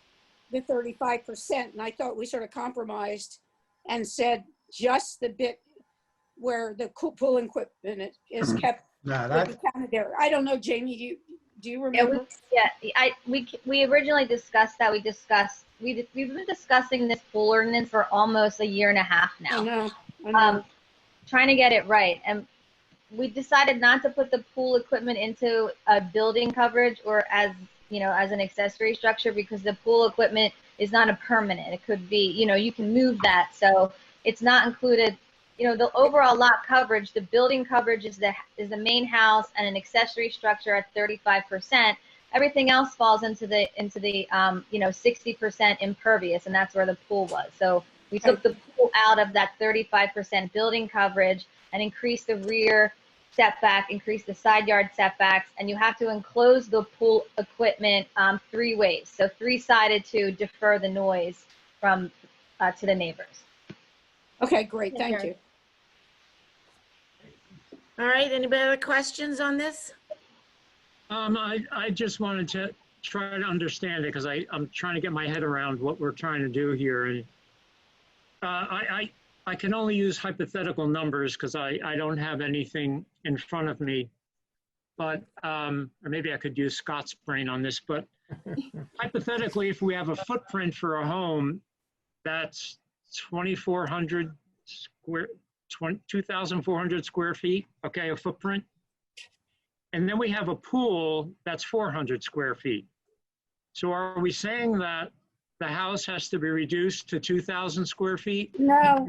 the 35%, and I thought we sort of compromised and said just the bit where the pool equipment is kept No, would that, be counted there. I don't know, Jamie, do you Yeah, remember? we originally discussed that. We've been discussing this pool ordinance for almost a year and a half now. I know. Trying to get it right, and we decided not to put the pool equipment into a building coverage or as as an accessory structure, because the pool equipment is not a permanent. It could be, you can move that, so it's not included. The overall lot coverage, the building coverage is the main house and an accessory structure at 35%. Everything else falls into the 60% impervious, and that's where the pool was. So we took the pool out of that 35% building coverage and increased the rear setback, increased the side yard setbacks, and you have to enclose the pool equipment 3 ways. So 3-sided to defer the noise from to the neighbors. Okay, great, thank you. All right, anybody other questions on this? I just wanted to try to understand it because I'm trying to get my head around what we're trying to do here. And I can only use hypothetical numbers because I don't have anything in front of me. But, or maybe I could use Scott's brain on this, but hypothetically, if we have a footprint for a home, that's 2,400 square feet, okay, a footprint. And then we have a pool that's 400 square feet. So are we saying that the house has to be reduced to 2,000 square feet? No.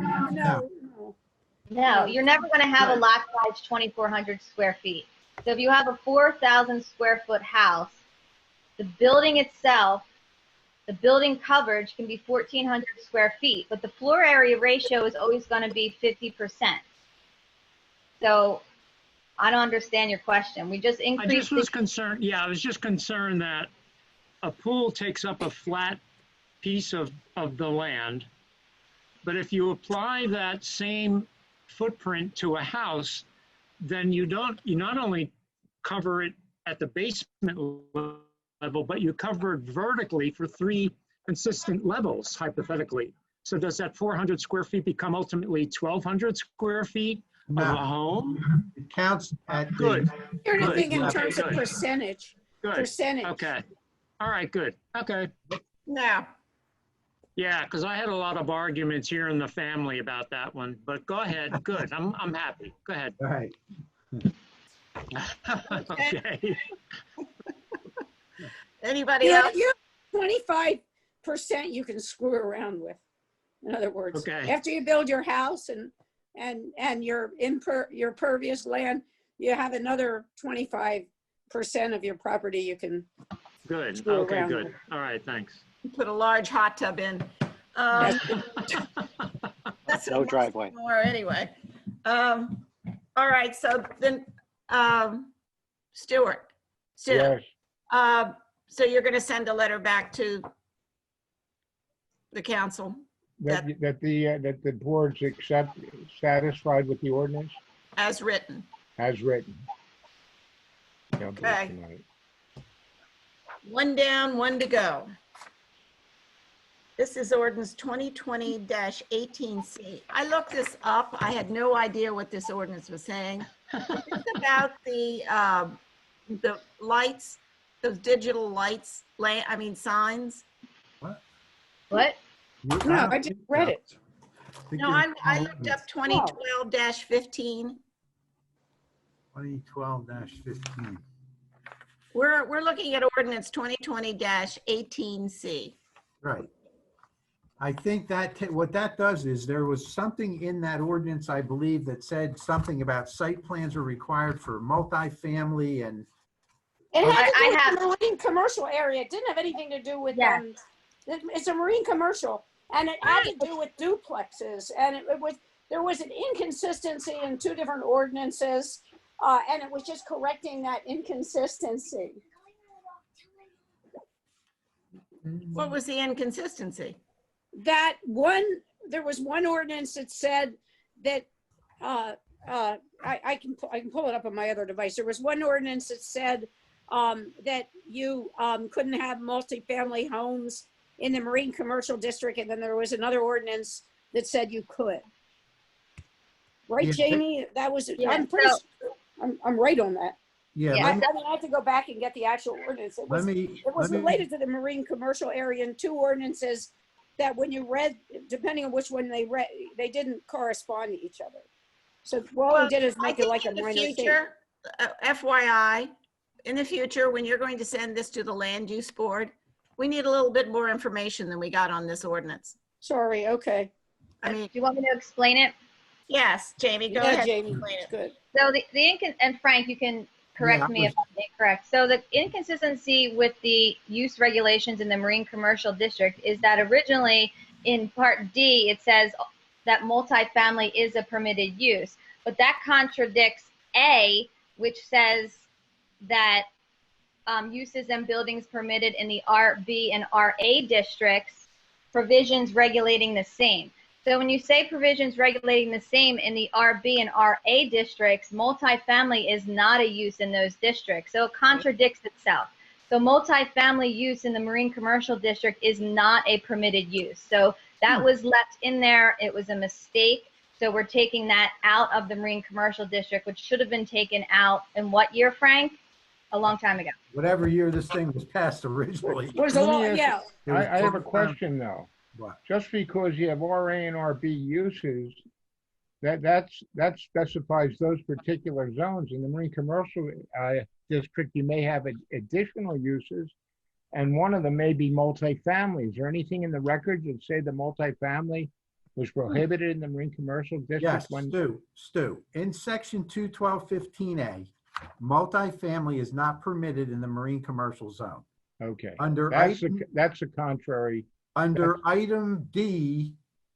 No, you're never going to have a lot size 2,400 square feet. So if you have a 4,000 square foot house, the building itself, the building coverage can be 1,400 square feet, but the floor area ratio is always going to be 50%. So I don't understand your question. We just increased. I just was concerned. Yeah, I was just concerned that a pool takes up a flat piece of the land. But if you apply that same footprint to a house, then you not only cover it at the basement level, but you cover it vertically for 3 consistent levels, hypothetically. So does that 400 square feet become ultimately 1,200 square feet of a home? it counts at Good. You're Good. thinking in Okay, terms of good. percentage. Good. Percentage. Okay. All right, good. Okay. No. Yeah, because I had a lot of arguments here in the family about that one, but go ahead. Good. I'm happy. Go ahead. all right. Okay. Anybody else? You 25% you can screw around with. In other words, Okay. after you build your house and your pervious land, you have another 25% of your property you can Good. screw Okay, around good. with. All right, thanks. Put a large hot tub in. That's No driveway. more anyway. All right, so then, Stuart. Yes. So you're going to send a letter back to the council? That the board's satisfied with the ordinance As written. as written. They'll do it Okay. tonight. One down, one to go. This is ordinance 2020-18C. I looked this up. I had no idea what this ordinance was saying. It's about the lights, those digital lights, signs. What? No, I just read it. No, I looked up 2012-15. 2012-15. We're looking at ordinance 2020-18C. Right. I think that what that does is there was something in that ordinance, I believe, that said something about site plans are required for multifamily and. It had to do with the marine commercial area. It didn't have anything to do with, it's a marine commercial. And it had to do with duplexes, and there was an inconsistency in two different ordinances, and it was just correcting that inconsistency. What was the inconsistency? That there was one ordinance that said that, I can pull it up on my other device. There was one ordinance that said that you couldn't have multifamily homes in the marine commercial district, and then there was another ordinance that said you could. Right, Yeah, Jamie? That was, Yeah, I'm pretty sure I'm right on that. Yeah, Yeah, I mean, I have to go back and get the actual ordinance. It was let me, related to the marine commercial area, and two ordinances that when you read, depending on which one they read, they didn't correspond to each other. So all we did is make it like a minor thing. Future, FYI, in the future, when you're going to send this to the land use board, we need a little bit more information than we got on this ordinance. Sorry, okay. I mean, do you want me to explain it? yes, Jamie, go Yeah, ahead. Jamie, Explain it. good. So and Frank, you can correct me if I'm incorrect. So the inconsistency with the use regulations in the marine commercial district is that originally in Part D, it says that multifamily is a permitted use, but that contradicts A, which says that uses and buildings permitted in the RB and RA districts, provisions regulating the same. So when you say provisions regulating the same in the RB and RA districts, multifamily is not a use in those districts. So it contradicts itself. So multifamily use in the marine commercial district is not a permitted use. So that was left in there. It was a mistake. So we're taking that out of the marine commercial district, which should have been taken out in what year, Frank? A long time ago. whatever year this thing was passed originally. Was a lot, yeah. I have a question though. What? Just because you have RA and RB uses, that specifies those particular zones. In the marine commercial district, you may have additional uses, and one of them may be multifamily. Is there anything in the records that say the multifamily was prohibited in the marine commercial district? Yes, Stu, in section 21215A, multifamily is not permitted in the marine commercial zone. Okay, Under that's a contrary. Under item D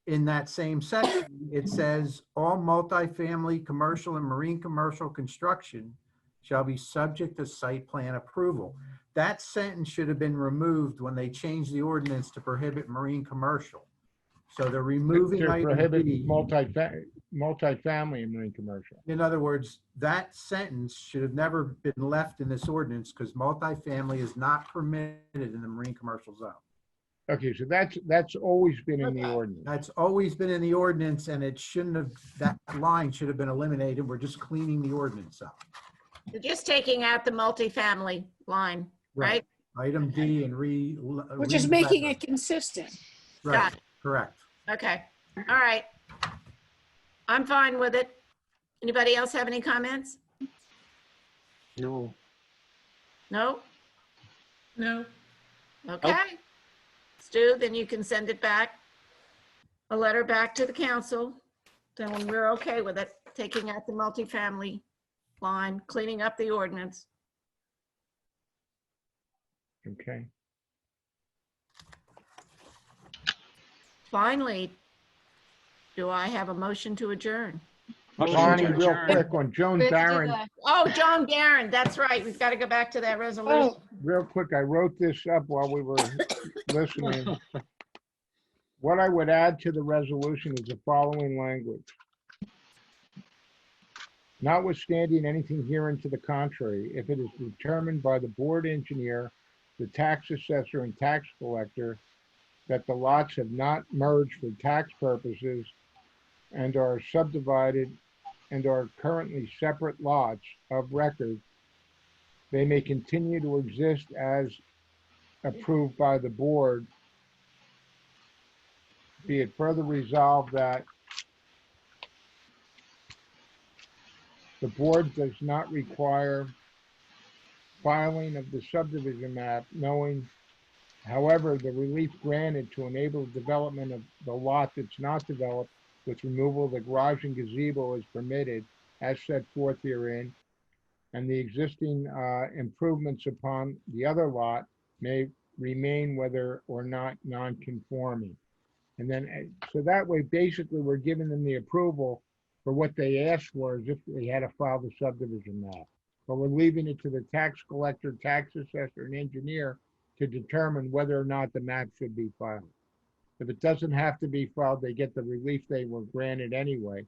in that same section, it says all multifamily commercial and marine commercial construction shall be subject to site plan approval. That sentence should have been removed when they changed the ordinance to prohibit marine commercial. So they're removing To item prohibit D. multifamily and marine commercial. In other words, that sentence should have never been left in this ordinance because multifamily is not permitted in the marine commercial zone. Okay, so that's always been in the ordinance. That's always been in the ordinance, and it shouldn't have, that line should have been eliminated. We're just cleaning the ordinance up. You're just taking out the multifamily line, right? Item D and We're just making it consistent. Right, Got it. correct. Okay, all right. I'm fine with it. Anybody else have any comments? No. No? No. Okay. Stu, then you can send it back, a letter back to the council, then we're okay with it, taking out the multifamily line, cleaning up the ordinance. Okay. Finally, do I have a motion to adjourn? Bonnie, real quick on Joan Barron. Oh, Joan Barron, that's right. We've got to go back to that resolution. Real quick, I wrote this up while we were listening. What I would add to the resolution is the following language. Notwithstanding anything herein to the contrary, if it is determined by the board engineer, the tax assessor, and tax collector that the lots have not merged for tax purposes and are subdivided and are currently separate lots of record, they may continue to exist as approved by the board. Be it further resolved that the board does not require filing of the subdivision map, knowing, however, the relief granted to enable development of the lot that's not developed with removal of the garage and gazebo is permitted as set forth herein, and the existing improvements upon the other lot may remain whether or not non-conforming. And then, so that way, basically, we're giving them the approval for what they asked for as if they had to file the subdivision map. But we're leaving it to the tax collector, tax assessor, and engineer to determine whether or not the map should be filed. If it doesn't have to be filed, they get the relief they were granted anyway.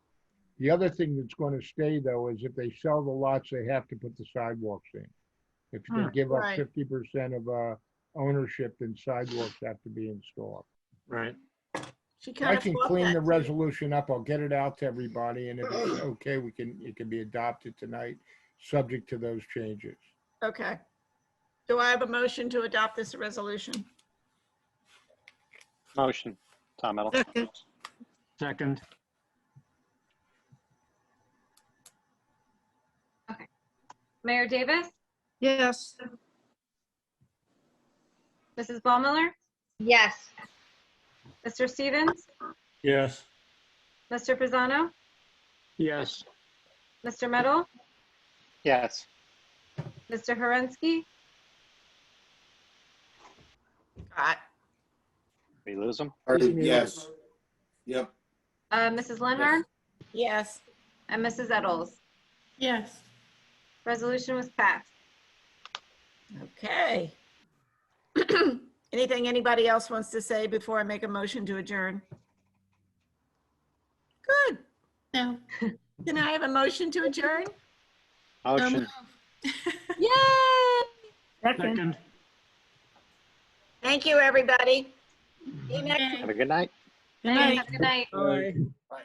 The other thing that's going to stay, though, is if they sell the lots, they have to put the sidewalks in. If they give up Right. 50% of ownership, then sidewalks have to be installed. Right. She I kind of can fought clean that the too. resolution up. I'll get it out to everybody, and if it's okay, it can be adopted tonight, subject to those changes. Okay. Do I have a motion to adopt this resolution? Motion, Tom Meadow. Second. Second. Mayor Davis, Yes. Mrs. Ballmiller, Yes. Mr. Stevens, Yes. Mr. Pisano, Yes. Mr. Meadow, Yes. Mr. Herensky, Got. We lose them? Yes. Yep. Mrs. Lenhard, Yes. and Mrs. Eddles. Yes. Resolution was passed. Okay. Anything anybody else wants to say before I make a motion to adjourn? Good. No. Can I have a motion to adjourn? Motion. Yay! Second. Thank you, everybody. See you next Have a good night. Good night. Good night. Bye. Right.